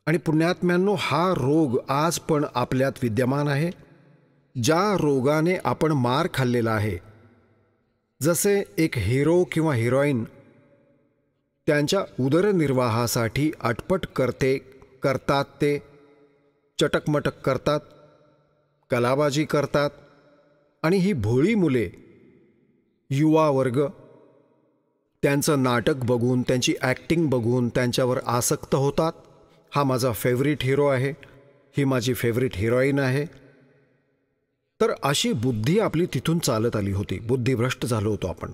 आणि पुण्यात्म्यांनो, हा रोग आज पण आपल्यात विद्यमान आहे. ज्या रोगाने आपण मार खाल्लेला आहे, जसे एक हिरो किंवा हिरोईन त्यांच्या उदरनिर्वाहासाठी अटपट करतात, ते चटकमटक करतात, कलाबाजी करतात. आणि ही भोळी मुले, युवा वर्ग, त्यांचं नाटक बघून, त्यांची ॲक्टिंग बघून त्यांच्यावर आसक्त होतात. हा माझा फेवरिट हिरो आहे, ही माझी फेवरिट हिरोईन आहे. तर अशी बुद्धी आपली तिथून चालत आली होती. बुद्धिभ्रष्ट झालो होतो आपण.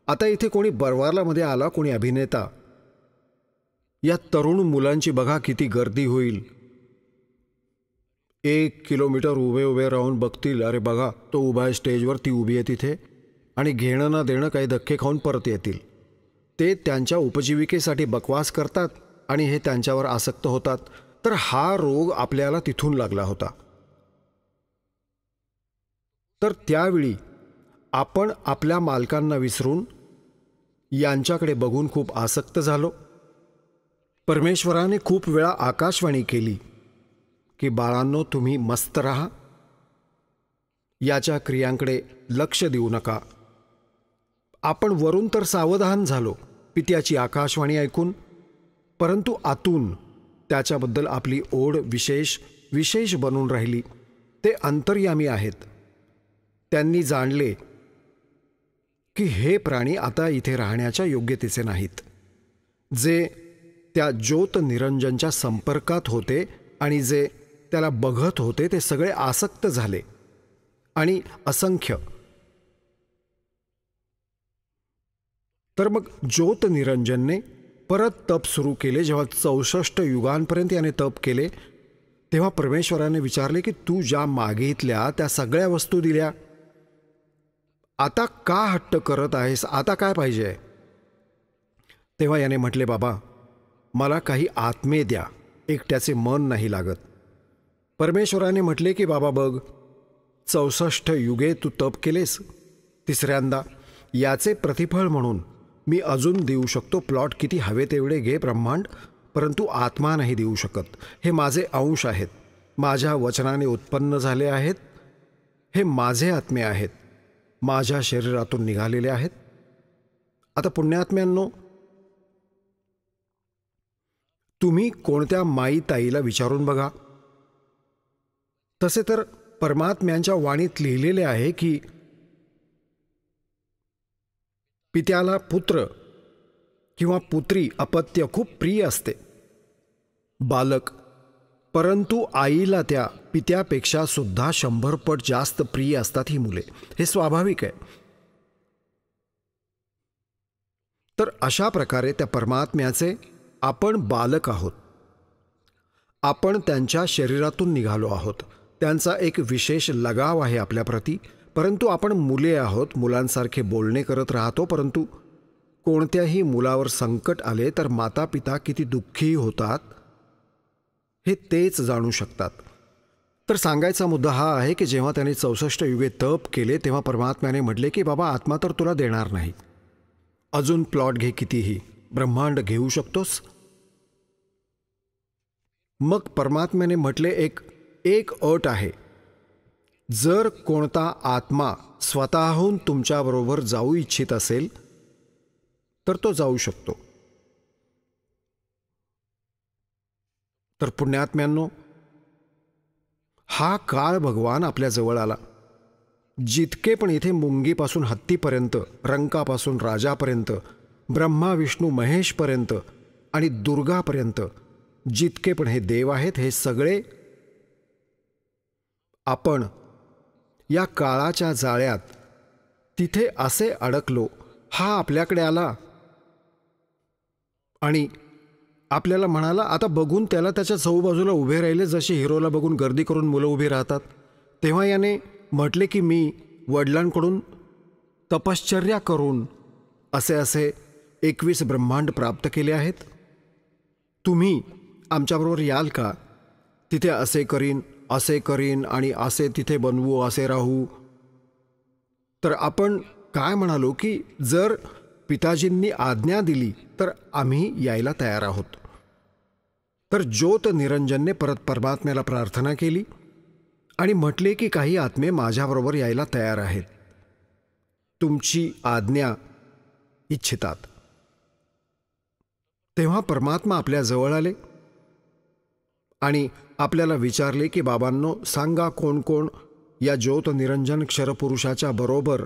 आता इथे कोणी बरवालामध्ये आला, कोणी अभिनेता, या तरुण मुलांची बघा किती गर्दी होईल. 1 किलोमीटर उभे उभे राहून बघतील, अरे बघा तो उभा आहे स्टेजवर, ती उभी आहे तिथे, आणि घेणं ना देणं काही धक्के खाऊन परत येतील. ते त्यांच्या उपजीविकेसाठी बकवास करतात आणि हे त्यांच्यावर आसक्त होतात. तर हा रोग आपल्याला तिथून लागला होता. तर त्यावेळी आपण आपल्या मालकांना विसरून यांच्याकडे बघून खूप आसक्त झालो. परमेश्वराने खूप वेळा आकाशवाणी केली की बाळांनो, तुम्ही मस्त राहा, याच्या क्रियांकडे लक्ष देऊ नका. आपण वरून तर सावधान झालो पित्याची आकाशवाणी ऐकून, परंतु आतून त्याच्याबद्दल आपली ओढ विशेष बनून राहिली. ते अंतर्यामी आहेत. त्यांनी जाणले की हे प्राणी आता इथे राहण्याच्या योग्यतेचे नाहीत. जे त्या ज्योत निरंजनच्या संपर्कात होते आणि जे त्याला बघत होते, ते सगळे आसक्त झाले आणि असंख्य. तर मग ज्योत निरंजनने परत तप सुरू केले. जेव्हा 64 युगांपर्यंत याने तप केले, तेव्हा परमेश्वराने विचारले की तू ज्या मागितल्या त्या सगळ्या वस्तू दिल्या, आता का हट्ट करत आहेस? आता काय पाहिजे? तेव्हा याने म्हटले, बाबा मला काही आत्मे द्या, एकट्याचे मन नाही लागत. परमेश्वराने म्हटले की बाबा बघ, 64 युगे तू तप केलेस, तिसऱ्यांदा याचे प्रतिफळ म्हणून मी अजून देऊ शकतो. प्लॉट किती हवे तेवढे घे ब्रह्मांड, परंतु आत्मा नाही देऊ शकत. हे माझे अंश आहेत, माझ्या वचनाने उत्पन्न झाले आहेत. हे माझे आत्मे आहेत, माझ्या शरीरातून निघालेले आहेत. आता पुण्यात्म्यांनो, तुम्ही कोणत्या माई ताईला विचारून बघा. तसे तर परमात्म्यांच्या वाणीत लिहिलेले आहे की पित्याला पुत्र किंवा पुत्री अपत्य खूप प्रिय असते, बालक, परंतु आईला त्या पित्यापेक्षा सुद्धा 100 पट जास्त प्रिय असतात ही मुले. हे स्वाभाविक आहे. तर अशा प्रकारे त्या परमात्म्याचे आपण बालक आहोत. आपण त्यांच्या शरीरातून निघालो आहोत. त्यांचा एक विशेष लगाव आहे आपल्याप्रती, परंतु आपण मुले आहोत. मुलांसारखे बोलणे करत राहतो, परंतु कोणत्याही मुलावर संकट आले तर माता पिता किती दुःखी होतात हे तेच जाणू शकतात. तर सांगायचा मुद्दा हा आहे की जेव्हा त्याने 64 युगे तप केले, तेव्हा परमात्म्याने म्हटले की बाबा आत्मा तर तुला देणार नाही, अजून प्लॉट घे, कितीही ब्रह्मांड घेऊ शकतोस. मग परमात्म्याने म्हटले एक अट आहे, जर कोणता आत्मा स्वतःहून तुमच्याबरोबर जाऊ इच्छित असेल तर तो जाऊ शकतो. तर पुण्यात्म्यांनो, हा काळ भगवान आपल्या जवळ आला. जितके पण इथे मुंगीपासून हत्तीपर्यंत, रंकापासून राजापर्यंत, ब्रह्मा विष्णू महेशपर्यंत आणि दुर्गापर्यंत जितके पण हे देव आहेत, हे सगळे आपण या काळाच्या जाळ्यात तिथे असे अडकलो. हा आपल्याकडे आला आणि आपल्याला म्हणाला. आता बघून त्याला त्याच्या चहूबाजूला उभे राहिले जसे हिरोला बघून गर्दी करून मुलं उभी राहतात. तेव्हा याने म्हटले की मी वडिलांकडून तपश्चर्या करून असे 21 ब्रह्मांड प्राप्त केले आहेत. तुम्ही आमच्याबरोबर याल का? तिथे असे करीन आणि असे तिथे बनवू, असे राहू. तर आपण काय म्हणालो की जर पिताजींनी आज्ञा दिली तर आम्ही यायला तयार आहोत. तर ज्योत निरंजनने परत परमात्म्याला प्रार्थना केली आणि म्हटले की काही आत्मे माझ्याबरोबर यायला तयार आहेत. तुमची आज्ञा इच्छितात. तेव्हा परमात्मा आपल्या जवळ आले आणि आपल्याला विचारले की बाबांनो, सांगा कोण कोण या ज्योत निरंजन क्षरपुरुषाच्या बरोबर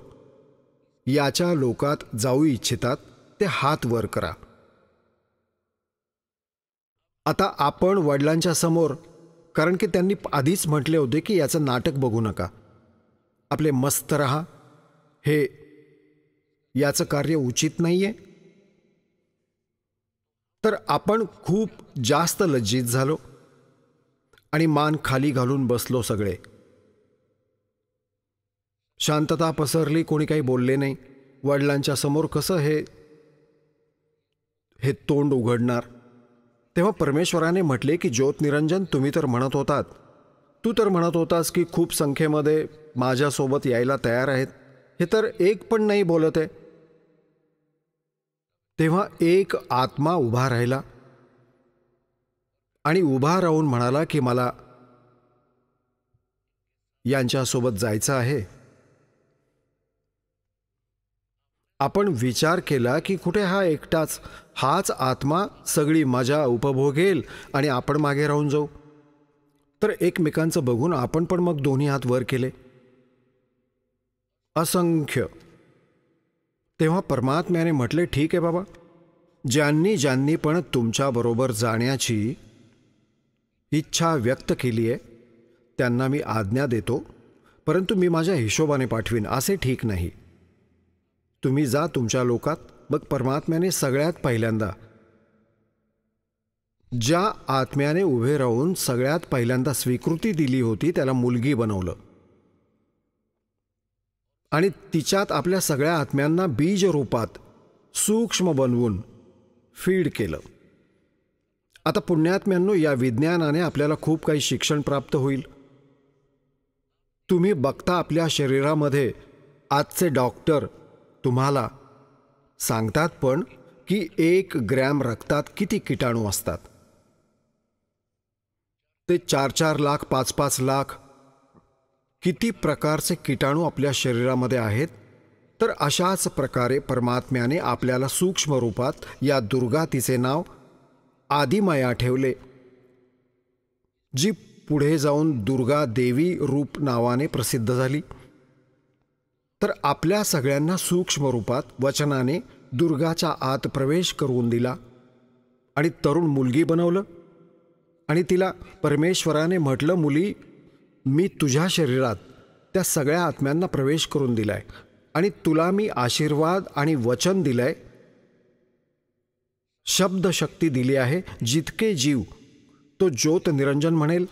याच्या लोकात जाऊ इच्छितात ते हात वर करा. आता आपण वडिलांच्या समोर, कारण की त्यांनी आधीच म्हटले होते की याचं नाटक बघू नका, आपले मस्त रहा, हे याचं कार्य उचित नाहीये. तर आपण खूप जास्त लज्जित झालो आणि मान खाली घालून बसलो. सगळे शांतता पसरली. कोणी काही बोलले नाही. वडिलांच्या समोर कसं हे तोंड उघडणार. तेव्हा परमेश्वराने म्हटले की ज्योत निरंजन, तू तर म्हणत होतास की खूप संख्येमध्ये माझ्यासोबत यायला तयार आहेत. हे तर एक पण नाही बोलत आहे. तेव्हा एक आत्मा उभा राहिला आणि उभा राहून म्हणाला की मला यांच्यासोबत जायचं आहे. आपण विचार केला की कुठे हा एकटाच, हाच आत्मा सगळी मजा उपभोगेल आणि आपण मागे राहून जाऊ. तर एकमेकांचं बघून आपण पण मग दोन्ही हात वर केले, असंख्य. तेव्हा परमात्म्याने म्हटले, ठीक आहे बाबा, ज्यांनी पण तुमच्याबरोबर जाण्याची इच्छा व्यक्त केली आहे त्यांना मी आज्ञा देतो, परंतु मी माझ्या हिशोबाने पाठवीन, असे ठीक नाही. तुम्ही जा तुमच्या लोकात. मग परमात्म्याने सगळ्यात पहिल्यांदा ज्या आत्म्याने उभे राहून सगळ्यात पहिल्यांदा स्वीकृती दिली होती त्याला मुलगी बनवलं आणि तिच्यात आपल्या सगळ्या आत्म्यांना बीज रूपात सूक्ष्म बनवून फीड केलं. आता पुण्यात्म्यांनो, या विज्ञानाने आपल्याला खूप काही शिक्षण प्राप्त होईल. तुम्ही बघता आपल्या शरीरामध्ये आजचे डॉक्टर तुम्हाला सांगतात पण की 1 ग्रॅम रक्तात किती किटाणू असतात. ते 4-4 लाख 5-5 लाख किती प्रकारचे किटाणू आपल्या शरीरामध्ये आहेत. तर अशाच प्रकारे परमात्म्याने आपल्याला सूक्ष्म रूपात या दुर्गा, तिचे नाव आदिमाया ठेवले, जी पुढे जाऊन दुर्गा देवी रूप नावाने प्रसिद्ध झाली. तर आपल्या सगळ्यांना सूक्ष्म रूपात वचनाने दुर्गाच्या आत प्रवेश करून दिला आणि तरुण मुलगी बनवलं आणि तिला परमेश्वराने म्हटलं, मुली, मी तुझ्या शरीरात त्या सगळ्या आत्म्यांना प्रवेश करून दिलाय आणि तुला मी आशीर्वाद आणि वचन दिलंय, शब्दशक्ती दिली आहे. जितके जीव तो ज्योत निरंजन म्हणेल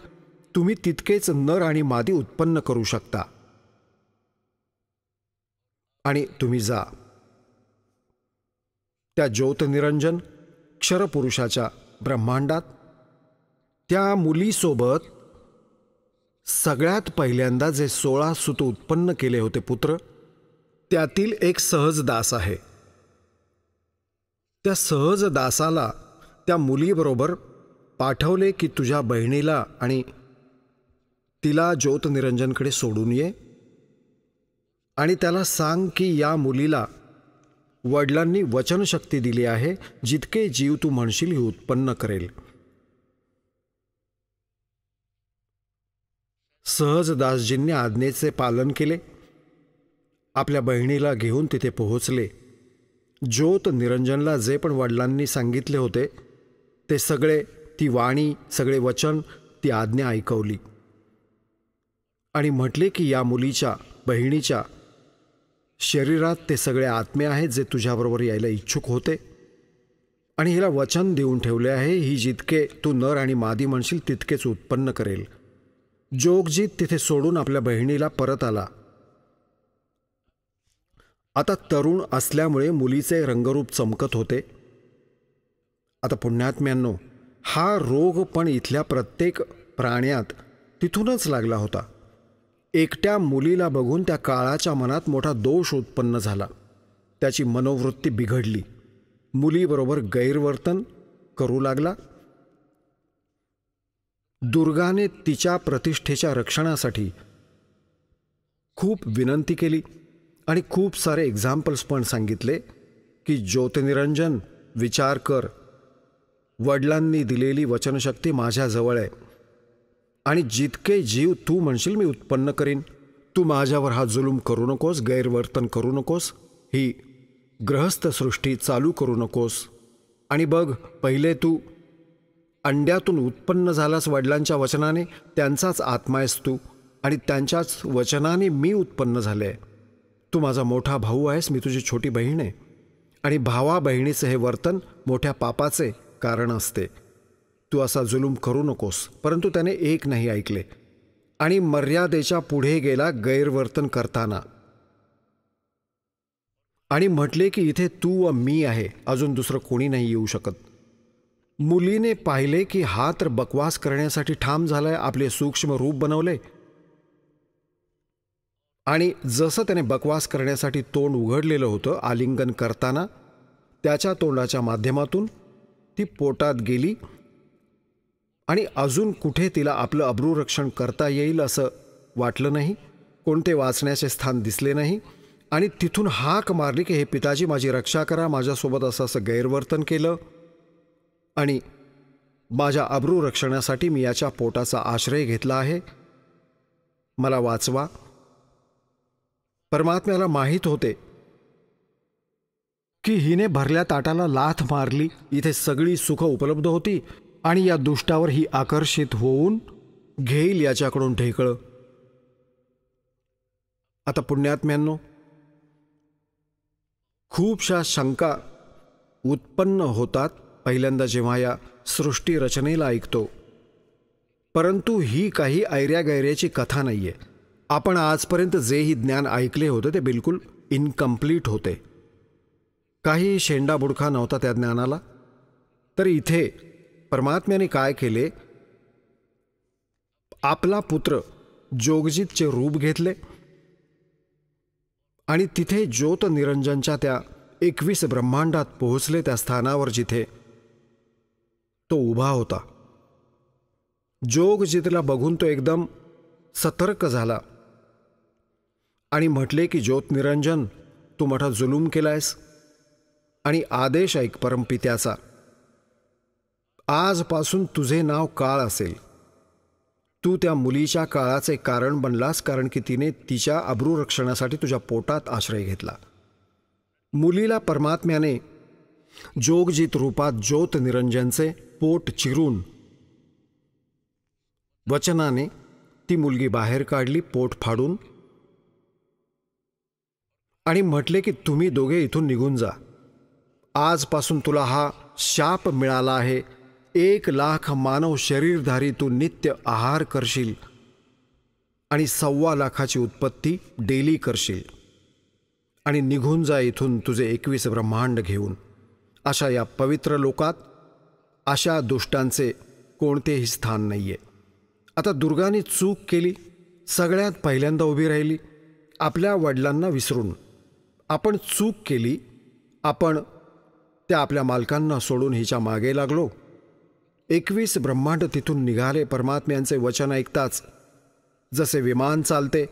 तुम्ही तितकेच नर आणि मादी उत्पन्न करू शकता. आणि तुम्ही जा त्या ज्योत निरंजन क्षरपुरुषाच्या ब्रह्मांडात. त्या मुलीसोबत सगळ्यात पहिल्यांदा जे 16 सुत उत्पन्न केले होते पुत्र, त्यातील एक सहज दास आहे. त्या सहज दासाला त्या मुलीबरोबर पाठवले की तुझ्या बहिणीला आणि तिला ज्योत निरंजनकडे सोडून ये आणि त्याला सांग की या मुलीला वडिलांनी वचनशक्ती दिली आहे, जितके जीव तू म्हणशील ही उत्पन्न करेल. सहजदासजींनी आज्ञेचे पालन केले. आपल्या बहिणीला घेऊन तिथे पोहोचले. ज्योत निरंजनला जे पण वडिलांनी सांगितले होते ते सगळे, ती वाणी, सगळे वचन, ती आज्ञा ऐकवली आणि म्हटले की या मुलीच्या, बहिणीच्या शरीरात ते सगळे आत्मे आहेत जे तुझ्याबरोबर यायला इच्छुक होते आणि हिला वचन देऊन ठेवले आहे, ही जितके तू नर आणि मादी म्हणशील तितकेच उत्पन्न करेल. जोगजीत तिथे सोडून आपल्या बहिणीला परत आला. आता तरुण असल्यामुळे मुलीचे रंगरूप चमकत होते. आता पुण्यात्म्यांनो, हा रोग पण इथल्या प्रत्येक प्राण्यात तिथूनच लागला होता. एकट्या मुलीला बघून त्या काळाच्या मनात मोठा दोष उत्पन्न झाला. त्याची मनोवृत्ती बिघडली. मुलीबरोबर गैरवर्तन करू लागला. दुर्गाने तिच्या प्रतिष्ठेच्या रक्षणासाठी खूप विनंती केली आणि खूप सारे एक्झाम्पल्स पण सांगितले की ज्योतिनिरंजन, विचार कर, वडिलांनी दिलेली वचनशक्ती माझ्याजवळ आहे आणि जितके जीव तू म्हणशील मी उत्पन्न करीन. तू माझ्यावर हा जुलूम करू नकोस, गैरवर्तन करू नकोस, ही गृहस्थसृष्टी चालू करू नकोस. आणि बघ, पहिले तू अंड्यातून उत्पन्न झालास वडिलांच्या वचनाने, त्यांचाच आत्मा आहेस तू आणि त्यांच्याच वचनाने मी उत्पन्न झाले आहे. तू माझा मोठा भाऊ आहेस, मी तुझी छोटी बहीण आहे आणि भावा बहिणीचे हे वर्तन मोठ्या पापाचे कारण असते. तू असा जुलूम करू नकोस. परंतु त्याने एक नाही ऐकले आणि मर्यादेच्या पुढे गेला गैरवर्तन करताना आणि म्हटले की इथे तू व मी आहे, अजून दुसरं कोणी नाही येऊ शकत. मुलीने पाहिले की हा तर बकवास करण्यासाठी ठाम झालाय, आपले सूक्ष्म रूप बनवले आणि जसं त्याने बकवास करण्यासाठी तोंड उघडलेलं होतं आलिंगन करताना, त्याच्या तोंडाच्या माध्यमातून ती पोटात गेली आणि अजून कुठे तिला आपलं अब्रूरक्षण करता येईल असं वाटलं नाही. कोणते वाचण्याचे स्थान दिसले नाही आणि तिथून हाक मारली की हे पिताजी, माझी रक्षा करा, माझ्यासोबत असं गैरवर्तन केलं आणि माझ्या अब्रूरक्षणासाठी मी याच्या पोटाचा आश्रय घेतला आहे, मला वाचवा. परमात्म्याला माहीत होते की हिने भरल्या ताटाला लाथ मारली, इथे सगळी सुख उपलब्ध होती आणि या दुष्टावर ही आकर्षित होऊन घेईल याच्याकडून ढेकळं. आता पुण्यात्म्यांनो, खूपशा शंका उत्पन्न होतात पहिल्यांदा जेव्हा या सृष्टी रचनेला ऐकतो. परंतु ही काही ऐऱ्यागैऱ्याची कथा नाही आहे. आपण आजपर्यंत जेही ज्ञान ऐकले होते ते बिलकुल इनकम्प्लीट होते. काही शेंडाबुडखा नव्हता त्या ज्ञानाला. तर इथे परमात्म्याने काय केले, आपला पुत्र जोगजीतचे रूप घेतले आणि तिथे ज्योत निरंजनच्या त्या 21 ब्रह्मांडात पोहोचले, त्या स्थानावर जिथे तो उभा होता. जोगजीतला बघून तो एकदम सतर्क झाला आणि म्हटले की ज्योत निरंजन, तू मोठा जुलूम केलायस आणि आदेश ऐक परमपित्याचा. आजपासून तुझे नाव काळ असेल. तू त्या मुलीच्या काळाचे कारण बनलास, कारण की तिने तिच्या अब्रूरक्षणासाठी तुझ्या पोटात आश्रय घेतला. मुलीला परमात्म्याने जोगजीत रूपात ज्योत निरंजनचे पोट चिरून वचनाने ती मुलगी बाहेर काढली, पोट फाडून, आणि म्हटले की तुम्ही दोघे इथून निघून जा. आजपासून तुला हा शाप मिळाला आहे. 1,00,000 मानव शरीरधारी तू नित्य आहार करशील आणि 1,25,00,000ची उत्पत्ती डेली करशील आणि निघून जा इथून तुझे 21 ब्रह्मांड घेऊन. अशा या पवित्र लोकात अशा दुष्टांचे कोणतेही स्थान नाही आहे. आता दुर्गाने चूक केली, सगळ्यात पहिल्यांदा उभी राहिली. आपल्या वडिलांना विसरून आपण चूक केली. आपण त्या आपल्या मालकांना सोडून हिच्या मागे लागलो. 21 ब्रह्मांड तिथून निघाले परमात्म्यांचे वचन ऐकताच, जसे विमान चालते.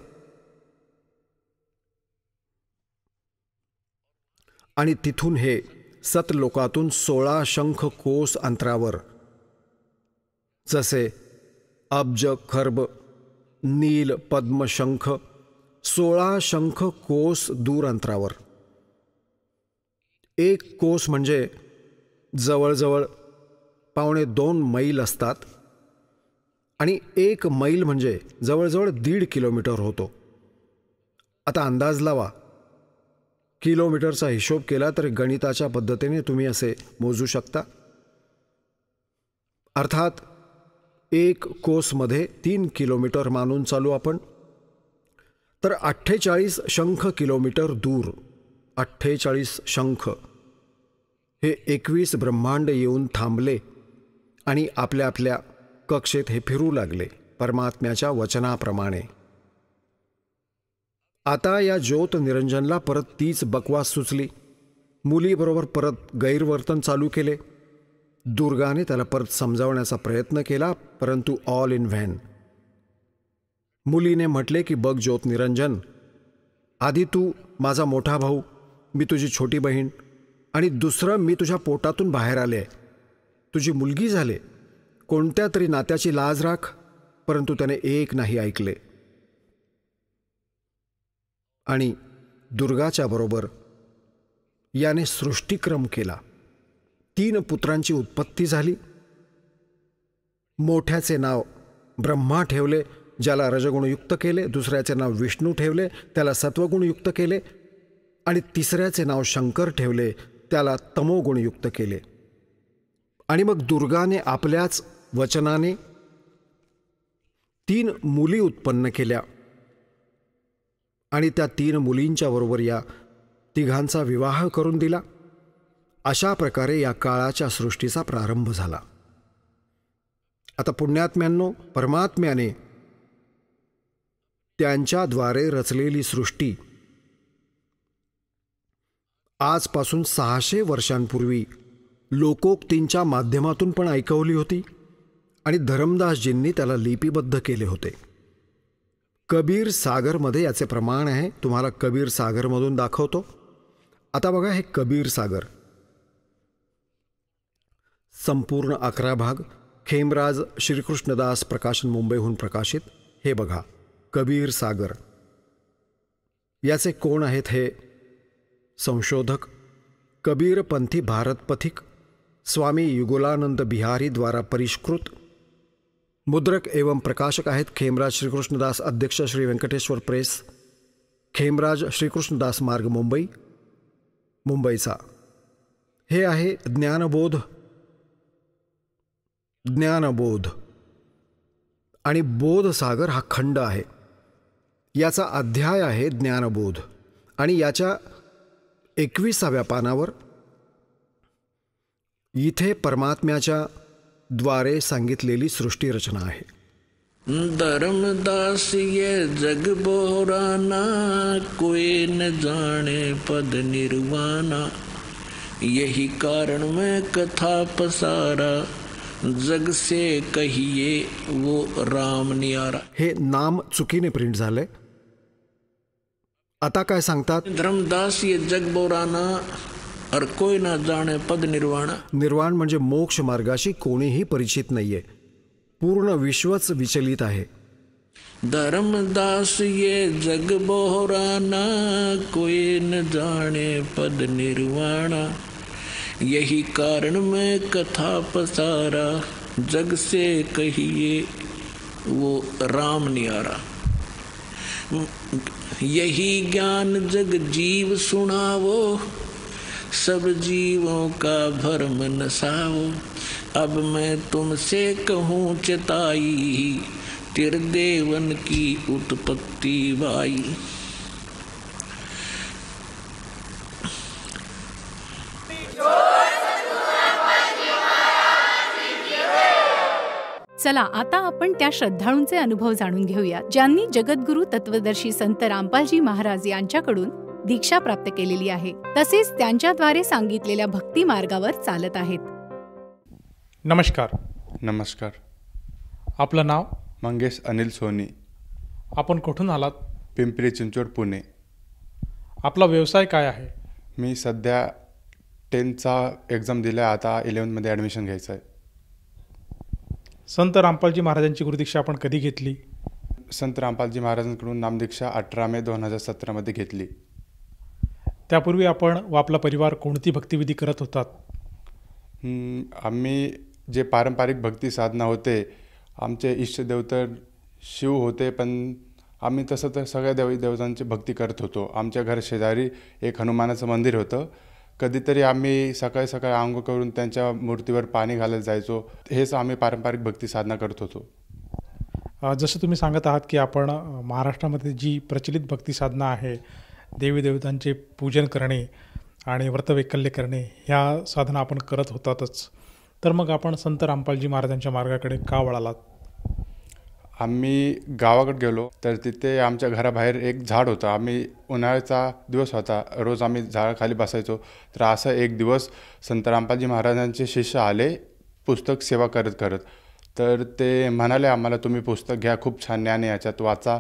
आणि तिथून हे सतलोकातून 16 शंख कोस अंतरावर, जसे अब्ज, खर्ब, नील, पद्म, शंख, 16 शंख कोस दूर अंतरावर. एक कोस म्हणजे जवळजवळ 2.25 मैल असतात आणि 1 मैल म्हणजे जवळजवळ 1.5 किलोमीटर होतो. आता अंदाज लावा, किलोमीटरचा हिशोब केला तर गणिताच्या पद्धतीने तुम्ही असे मोजू शकता. अर्थात 1 कोसमध्ये 3 किलोमीटर मानून चालू आपण, तर 48 शंख किलोमीटर दूर 48 शंख हे 21 ब्रह्मांड येऊन थांबले आणि आपल्या आपल्या कक्षेत हे फिरू लागले परमात्म्याच्या वचनाप्रमाणे. आता या ज्योत निरंजनला परत तीच बकवास सुचली. मुलीबरोबर परत गैरवर्तन चालू केले. दुर्गाने त्याला परत समजावण्याचा प्रयत्न केला, परंतु ऑल इन व्हॅन. मुलीने म्हटले की बघ ज्योत निरंजन, आधी तू माझा मोठा भाऊ, मी तुझी छोटी बहीण, आणि दुसरं मी तुझ्या पोटातून बाहेर आले, तुझी मुलगी झाले. कोणत्या तरी नात्याची लाज राख. परंतु त्याने एक नाही ऐकले आणि दुर्गाच्या बरोबर याने सृष्टिक्रम केला. 3 पुत्रांची उत्पत्ती झाली. मोठ्याचे नाव ब्रह्मा ठेवले, ज्याला रजगुणयुक्त केले. दुसऱ्याचे नाव विष्णू ठेवले, त्याला सत्वगुणयुक्त केले. आणि तिसऱ्याचे नाव शंकर ठेवले, त्याला तमोगुणयुक्त केले. आणि मग दुर्गाने आपल्याच वचनाने 3 मुली उत्पन्न केल्या आणि त्या 3 मुलींच्या बरोबर या तिघांचा विवाह करून दिला. अशा प्रकारे या काळाच्या सृष्टीचा प्रारंभ झाला. आता पुण्यात्म्यांनो, परमात्म्याने त्यांच्याद्वारे रचलेली सृष्टी आजपासून 600 वर्षांपूर्वी लोकोक्तींच्या माध्यमातून पण ऐकवली होती आणि धरमदासजींनी त्याला लिपिबद्ध केले होते. कबीर सागरमध्ये याचे प्रमाण आहे. तुम्हाला कबीर सागरमधून दाखवतो. आता बघा, हे कबीर सागर संपूर्ण 11 भाग, खेमराज श्रीकृष्णदास प्रकाशन, मुंबईहून प्रकाशित. हे बघा, कबीर सागर. याचे कोण आहेत हे संशोधक? कबीरपंथी भारत पथिक स्वामी युगलानंद बिहारी द्वारा परिष्कृत. मुद्रक एवं प्रकाशक आहेत खेमराज श्रीकृष्णदास, अध्यक्ष श्री व्यंकटेश्वर प्रेस, खेमराज श्रीकृष्णदास मार्ग, मुंबई, मुंबईचा. हे आहे ज्ञानबोध. ज्ञानबोध आणि बोधसागर हा खंड आहे. याचा अध्याय आहे ज्ञानबोध आणि याच्या 21व्या पानावर इथे परमात्म्याच्या द्वारे सांगितलेली सृष्टी रचना आहे. धर्मदास ये जग बोराना, कोई न जाने पद निर्वाणा. यही कारण मैं कथा पसारा, जग से कहिए वो राम नियारा. हे नाम चुकीने प्रिंट झालंय. आता काय सांगतात? धर्मदास ये जग बोराना और कोई ना जाणे पद निर्वाण. निर्वाण म्हणजे मोक्ष मार्गाशी कोणीही परिचित नाहीये. पूर्ण विश्वच विचलित आहे. धर्मदास ये जग बोराना, कोई न जाणे पद निर्वाणा. यही कारण मैं कथा पसारा, जग से कहिए वो राम नियारा. यही ज्ञान जग जीव सुनावो, सब जीवों का भरम नसाओ. अब मैं तुमसे कहूँ चिताई, तिरदेवन की उत्पत्ति बाई. चला आता आपण त्या श्रद्धाळूंचे अनुभव जाणून घेऊया ज्यांनी जगद्गुरु तत्वदर्शी संत रामपालजी महाराज यांच्याकडून दीक्षा प्राप्त केलेली आहे, तसेच त्यांच्याद्वारे सांगितलेल्या भक्ती मार्गावर चालत आहेत. नमस्कार. नमस्कार. आपलं नाव? मंगेश अनिल सोनी. आपण कुठून आलात? पिंपरी चिंचवड, पुणे. आपला व्यवसाय काय आहे? मी सध्या 10चा एक्झाम दिला, आता 11मध्ये ॲडमिशन घ्यायचं आहे. संत रामपालजी महाराजांची गुरुदीक्षा आपण कधी घेतली? संत रामपालजी महाराजांकडून नामदीक्षा 18 मे 2017मध्ये घेतली. त्यापूर्वी आपण व आपला परिवार कोणती भक्तिविधी करत होतात? आम्ही जे पारंपरिक भक्ती साधना होते, आमचे इष्टदेव तर शिव होते, पण आम्ही तसं तर सगळ्या देवी देवतांची भक्ती करत होतो. आमच्या घर शेजारी एक हनुमानाचं मंदिर होतं. कधीतरी आम्ही सकाळी सकाळी अंघोळ करून त्यांच्या मूर्तीवर पाणी घालायला जायचो. हेच आम्ही पारंपरिक भक्ती साधना करत होतो. जसं तुम्ही सांगत आहात की आपण महाराष्ट्रामध्ये जी प्रचलित भक्ती साधना आहे, देवी देवतांचे पूजन करणे आणि व्रतवैकल्य करणे, ह्या साधना आपण करत होतातच. तर मग आपण संत रामपालजी महाराजांच्या मार्गाकडे का वळालात? आम्ही गावाकडे गेलो तर तिथे आमच्या घराबाहेर एक झाड होतं. आम्ही उन्हाळ्याचा दिवस होता, रोज आम्ही झाडाखाली बसायचो. तर असं एक दिवस संत रामपालजी महाराजांचे शिष्य आले पुस्तक सेवा करत करत. तर ते म्हणाले आम्हाला, तुम्ही पुस्तक घ्या, खूप छान ज्ञान आहे याच्यात, वाचा.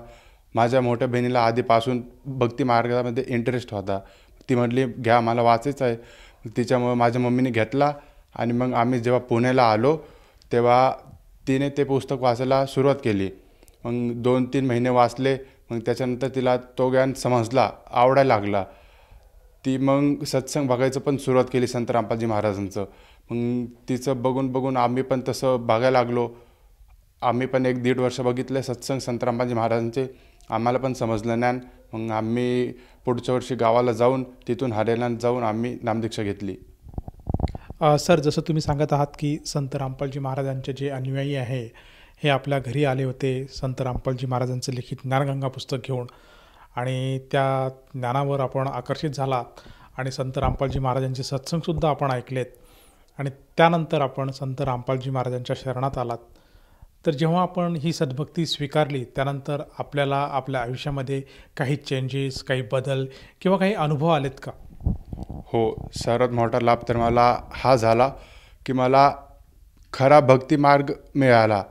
माझ्या मोठ्या बहिणीला आधीपासून भक्ती मार्गामध्ये इंटरेस्ट होता. ती म्हटली घ्या, मला वाचायचं आहे. तिच्यामुळे माझ्या मम्मीने घेतला आणि मग आम्ही जेव्हा पुण्याला आलो तेव्हा तिने ते पुस्तक वाचायला सुरुवात केली. मग 2-3 महिने वाचले. मग त्याच्यानंतर तिला तो ज्ञान समजला, आवडायला लागला. ती मग सत्संग बघायचं पण सुरुवात केली संत रामपालजी महाराजांचं. मग तिचं बघून बघून आम्ही पण तसं बघायला लागलो. आम्ही पण 1-1.5 वर्ष बघितले सत्संग संत रामपालजी महाराजांचे. आम्हाला पण समजलं ज्ञान. मग आम्ही पुढच्या वर्षी गावाला जाऊन तिथून हरियाणात जाऊन आम्ही नामदीक्षा घेतली. सर, जसं तुम्ही सांगत आहात की संत रामपालजी महाराजांचे जे अनुयायी आहे हे आपल्या घरी आले होते संत रामपालजी महाराजांचं लिखित ज्ञानगंगा पुस्तक घेऊन, आणि त्या ज्ञानावर आपण आकर्षित झालात आणि संत रामपालजी महाराजांचे सत्संगसुद्धा आपण ऐकलेत, आणि त्यानंतर आपण संत रामपालजी महाराजांच्या शरणात आलात. तर जेव्हा आपण ही सद्भक्ती स्वीकारली त्यानंतर आपल्याला आपल्या आयुष्यामध्ये काही चेंजेस, काही बदल किंवा काही अनुभव आलेत का? हो, सर्वात मोठा लाभ तर मला हा झाला की मला खरा भक्ती मार्ग मिळाला.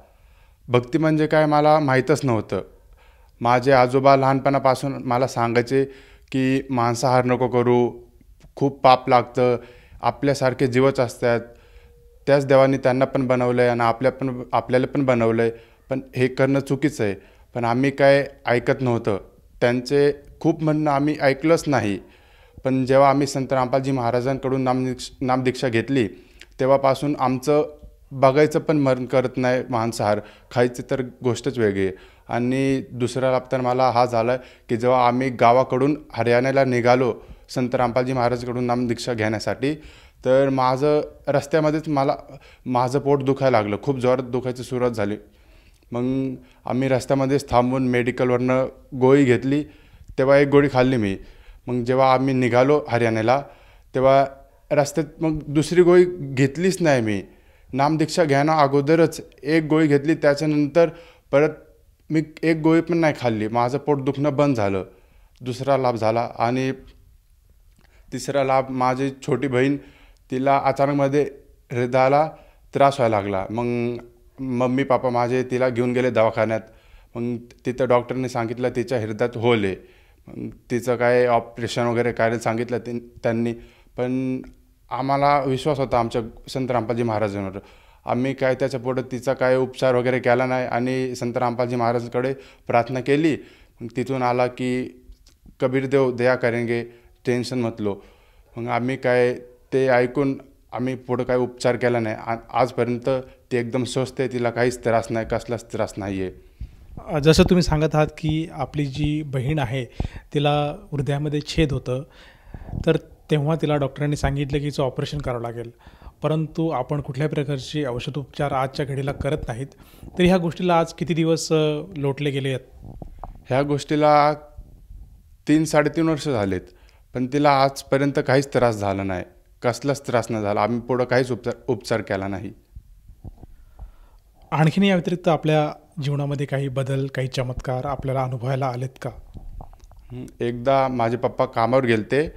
भक्ती म्हणजे काय मला माहीतच नव्हतं. माझे आजोबा लहानपणापासून मला सांगायचे की मांसाहार नको करू, खूप पाप लागतं, आपल्यासारखे जीवच असतात, त्याच देवाने त्यांना पण बनवलं आहे आणि आपल्याला पण बनवलं आहे, पण हे करणं चुकीचं आहे. पण आम्ही काय ऐकत नव्हतं. त्यांचे खूप म्हणणं आम्ही ऐकलंच नाही. पण जेव्हा आम्ही संत रामपालजी महाराजांकडून नामदीक्षा घेतली तेव्हापासून आमचं बघायचं पण मन करत नाही मांसाहार, खायची तर गोष्टच वेगळी आहे. आणि दुसरा लाभ तर मला हा झाला की जेव्हा आम्ही गावाकडून हरियाणाला निघालो संत रामपालजी महाराजकडून नामदीक्षा घेण्यासाठी, तर रस्त्यामध्येच माझं पोट दुखायला लागलं, खूप जोरात दुखायची सुरुवात झाली. मग आम्ही रस्त्यामध्येच थांबून मेडिकलवरनं गोळी घेतली. तेव्हा एक गोळी खाल्ली मी. मग जेव्हा आम्ही निघालो हरियाणाला तेव्हा रस्त्यात मग दुसरी गोळी घेतलीच नाही मी. नामदीक्षा घ्यायला अगोदरच एक गोळी घेतली, त्याच्यानंतर परत मी एक गोळी पण नाही खाल्ली. माझं पोट दुखणं बंद झालं. दुसरा लाभ झाला. आणि तिसरा लाभ, माझी छोटी बहीण, तिला अचानकमध्ये हृदयाला त्रास व्हायला लागला. मग मम्मी पापा माझे तिला घेऊन गेले दवाखान्यात. मग तिथं डॉक्टरने सांगितलं तिच्या हृदयात होल आहे. मग तिचं काय ऑपरेशन वगैरे करायला सांगितलं त्यांनी. पण आम्हाला विश्वास होता आमच्या संत रामपालजी महाराजांवर. आम्ही काय त्याच्या पुढं तिचा काय उपचार वगैरे केला नाही आणि संत रामपालजी महाराजांकडे प्रार्थना केली. मग तिथून आला की कबीरदेव दया करेंगे, टेन्शन मत लो. मग आम्ही काय ते ऐकून आम्ही पुढं काय उपचार केला नाही. आजपर्यंत ती एकदम स्वस्थ आहे, तिला काहीच त्रास नाही, कसलाच त्रास नाही आहे. जसं तुम्ही सांगत आहात की आपली जी बहीण आहे तिला हृदयामध्ये छेद होतं, तर तेव्हा तिला डॉक्टरांनी सांगितलं की हिचं ऑपरेशन करावं लागेल, परंतु आपण कुठल्याही प्रकारचे औषधोपचार आजच्या घडीला करत नाहीत. तर ह्या गोष्टीला आज किती दिवस लोटले गेले आहेत? ह्या गोष्टीला 3-3.5 वर्ष झालेत, पण तिला आजपर्यंत काहीच त्रास झाला नाही, कसलाच त्रास नाही झाला. आम्ही पुढं काहीच उपचार केला नाही. आणखीन या व्यतिरिक्त आपल्या जीवनामध्ये काही बदल, काही चमत्कार आपल्याला अनुभवायला आलेत का? एकदा माझे पप्पा कामावर गेलते.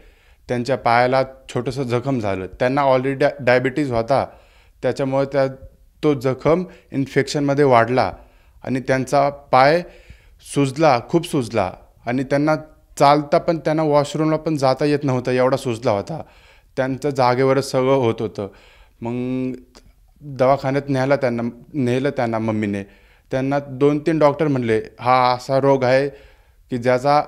त्यांच्या पायाला छोटंसं जखम झालं. त्यांना ऑलरेडी डायबिटीज होता, त्याच्यामुळे तो जखम इन्फेक्शनमध्ये वाढला आणि त्यांचा पाय सुजला, खूप सुजला. आणि त्यांना चालता पण, त्यांना वॉशरूमला पण जाता येत नव्हतं, एवढा सुजला होता. त्यांचं जागेवरच सगळं होत होतं. मग दवाखान्यात नेलं त्यांना मम्मीने. त्यांना 2-3 डॉक्टर म्हणले हा असा रोग आहे की ज्याचा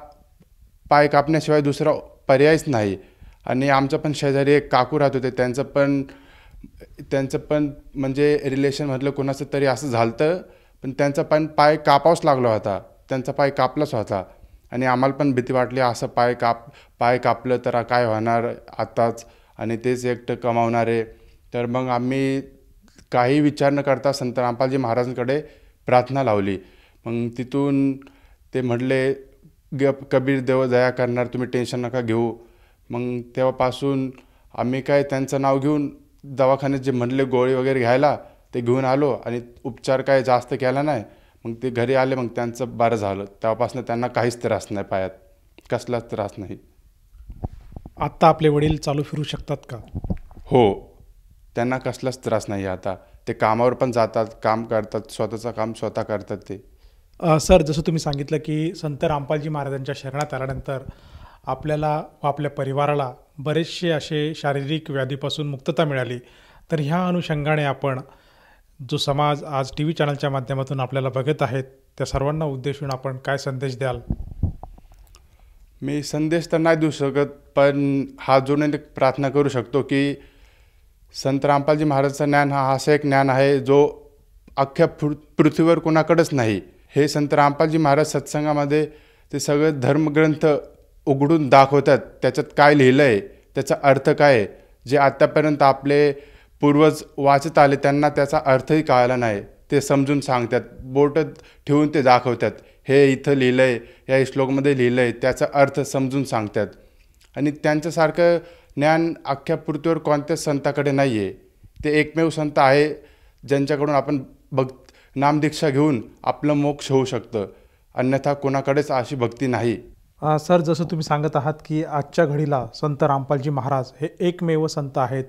पाय कापण्याशिवाय दुसरा पर्यायच नाही. आणि आमच्या पण शेजारी एक काकू राहत होते, त्यांचं पण म्हणजे रिलेशन म्हटलं कोणाचं तरी असं झालं, पण त्यांचा पण पाय कापावंच लागला होता. त्यांचा पाय कापलाच होता आणि आम्हाला पण भीती वाटली, असं पाय कापलं तर काय होणार आताच, आणि तेच एकटं कमावणारे. तर मग आम्ही काही विचार न करता संत रामपालजी महाराजांकडे प्रार्थना लावली. मग तिथून ते म्हटले, कबीर देव दया करणार, तुम्ही टेन्शन नका घेऊ. मग तेव्हापासून आम्ही काय त्यांचं नाव घेऊन दवाखान्यात जे म्हटले गोळी वगैरे घ्यायला ते घेऊन आलो आणि उपचार काय जास्त केला नाही. मग ते घरी आले, मग त्यांचं बरं झालं. तेव्हापासून त्यांना काहीच त्रास नाही, पायात कसलाच त्रास नाही. आत्ता आपले वडील चालू फिरू शकतात का? हो, त्यांना कसलाच त्रास नाही. आता ते कामावर पण जातात, काम करतात, स्वतःचं काम स्वतः करतात ते. सर, जसं तुम्ही सांगितलं की संत रामपालजी महाराजांच्या शरणात आल्यानंतर आपल्याला व आपल्या परिवाराला बरेचसे असे शारीरिक व्याधीपासून मुक्तता मिळाली. तर ह्या अनुषंगाने आपण जो समाज आज टी व्ही चॅनलच्या माध्यमातून आपल्याला बघत आहेत त्या सर्वांना उद्देशून आपण काय संदेश द्याल? मी संदेश तर नाही देऊ शकत, पण हात जोडून एक प्रार्थना करू शकतो की संत रामपालजी महाराजांचं ज्ञान हा असं एक ज्ञान आहे जो अख्ख्या पृथ्वीवर कोणाकडेच नाही. हे संत रामपालजी महाराज सत्संगामध्ये ते सगळे धर्मग्रंथ उघडून दाखवतात, त्याच्यात काय लिहिलं आहे, त्याचा अर्थ काय आहे. जे आत्तापर्यंत आपले पूर्वज वाचत आले त्यांना त्याचा अर्थही कळाला नाही, ते समजून सांगतात, बोट ठेवून ते दाखवतात, हे इथं लिहिलं आहे, या श्लोकमध्ये लिहिलं आहे, त्याचा अर्थ समजून सांगतात. आणि त्यांच्यासारखं ज्ञान अख्ख्या पृथ्वीवर कोणत्याच संताकडे नाही आहे. ते एकमेव संत आहे ज्यांच्याकडून आपण नामदीक्षा घेऊन आपलं मोक्ष होऊ शकतं, अन्यथा कोणाकडेच अशी भक्ती नाही. सर, जसं तुम्ही सांगत आहात की आजच्या घडीला संत रामपालजी महाराज हे एकमेव संत आहेत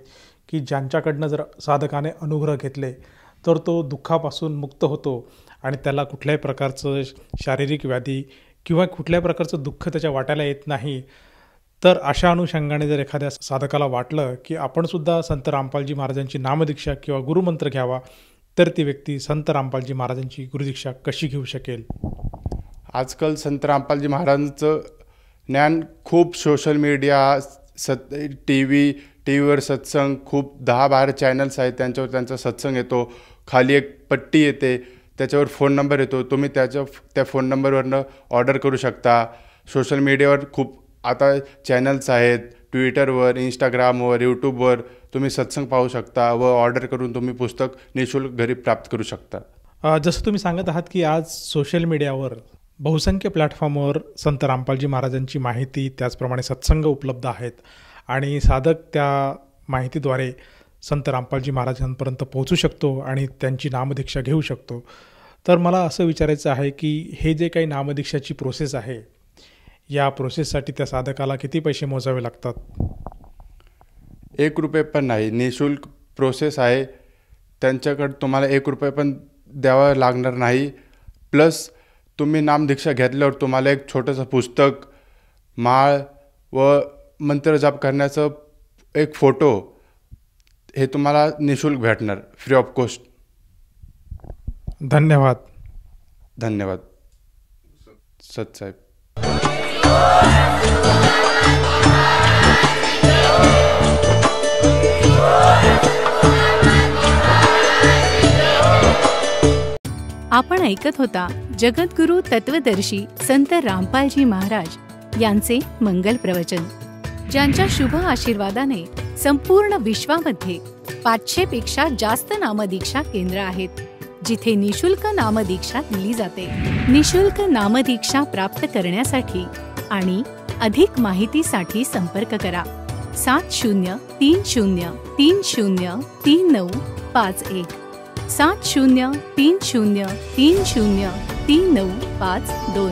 की ज्यांच्याकडनं जर साधकाने अनुग्रह घेतले तर तो दुःखापासून मुक्त होतो आणि त्याला कुठल्याही प्रकारचं शारीरिक व्याधी किंवा कुठल्याही प्रकारचं दुःख त्याच्या वाट्याला येत नाही. तर अशा अनुषंगाने जर एखाद्या साधकाला वाटलं की आपणसुद्धा संत रामपालजी महाराजांची नामदीक्षा किंवा गुरुमंत्र घ्यावा, तर ती व्यक्ती संत रामपालजी महाराजांची गुरुदीक्षा कशी घेऊ शकेल? आजकाल संत रामपालजी महाराजांचं ज्ञान खूप सोशल मीडिया, टी व्हीवर सत्संग, खूप 10-12 चॅनल्स आहेत, त्यांच्यावर त्यांचा सत्संग येतो. खाली एक पट्टी येते, त्याच्यावर फोन नंबर येतो, तुम्ही त्या फोन नंबरवरनं ऑर्डर करू शकता. सोशल मीडियावर खूप आता चॅनल्स आहेत, ट्विटरवर, इंस्टाग्रामवर, यूट्यूबवर तुम्ही सत्संग पाहू शकता व ऑर्डर करून तुम्ही पुस्तक निःशुल्क घरी प्राप्त करू शकता. जसं तुम्ही सांगत आहात की आज सोशल मीडियावर बहुसंख्य प्लॅटफॉर्मवर संत रामपालजी महाराजांची माहिती, त्याचप्रमाणे सत्संग उपलब्ध आहेत आणि साधक त्या माहितीद्वारे संत रामपालजी महाराजांपर्यंत पोहोचू शकतो आणि त्यांची नामदीक्षा घेऊ शकतो. तर मला असं विचारायचं आहे की हे जे काही नामदीक्षाची प्रोसेस आहे, या प्रोसेससाठी त्या साधकाला किती पैसे मोजावे लागतात? 1 रुपये पण नाही, निःशुल्क प्रोसेस आहे. त्यांच्याकडे तुम्हाला 1 रुपये पण द्यावा लागणार नाही. प्लस तुम्ही नामदीक्षा घेतल्यावर तुम्हाला एक छोटंसं पुस्तक, माळ व मंत्र जाप करण्याचं एक फोटो हे तुम्हाला निःशुल्क भेटणार, फ्री ऑफ कॉस्ट. धन्यवाद. धन्यवाद सतसाहेब. आपण ऐकत होता जगद्गुरु तत्वदर्शी संत रामपालजी महाराज यांचे मंगल प्रवचन, ज्यांच्या शुभ आशीर्वादाने संपूर्ण विश्वामध्ये 500 पेक्षा जास्त नामदीक्षा केंद्र आहेत, जिथे निशुल्क नामदीक्षा दिली जाते. निशुल्क नामदीक्षा प्राप्त करण्यासाठी आणि अधिक माहितीसाठी संपर्क करा 7030303951 7030303952.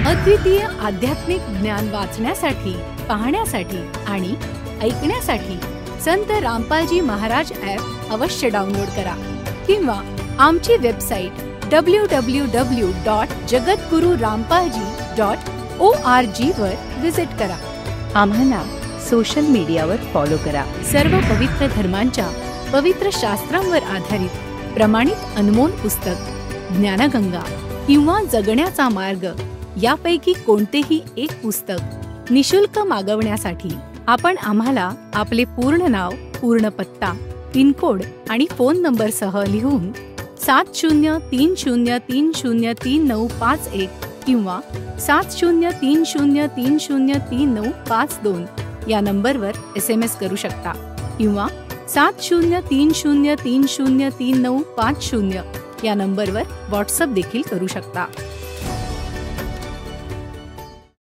अद्वितीय आध्यात्मिक ज्ञान वाचण्यासाठी, पाहण्यासाठी आणि ऐकण्यासाठी संत रामपालजी महाराज ॲप अवश्य डाउनलोड करा किंवा आमची वेबसाईट www.jagadgururampalji.org वर विजिट करा. आम्हाला सोशल मीडियावर फॉलो करा. सर्व पवित्र धर्मांच्या पवित्र शास्त्रांवर आधारित प्रमाणित अनमोल पुस्तक ज्ञानगंगा किंवा जगण्याचा मार्ग यापैकी कोणतेही एक पुस्तक निशुल्क मागवण्यासाठी आपण आम्हाला आपले पूर्ण नाव, पूर्ण पत्ता, पिनकोड आणि फोन नंबरसह लिहून 7030303951 किंवा 7030303952 या नंबरवर SMS करू शकता किंवा 7030303950 या नंबरवर व्हॉट्सअप देखील करू शकता.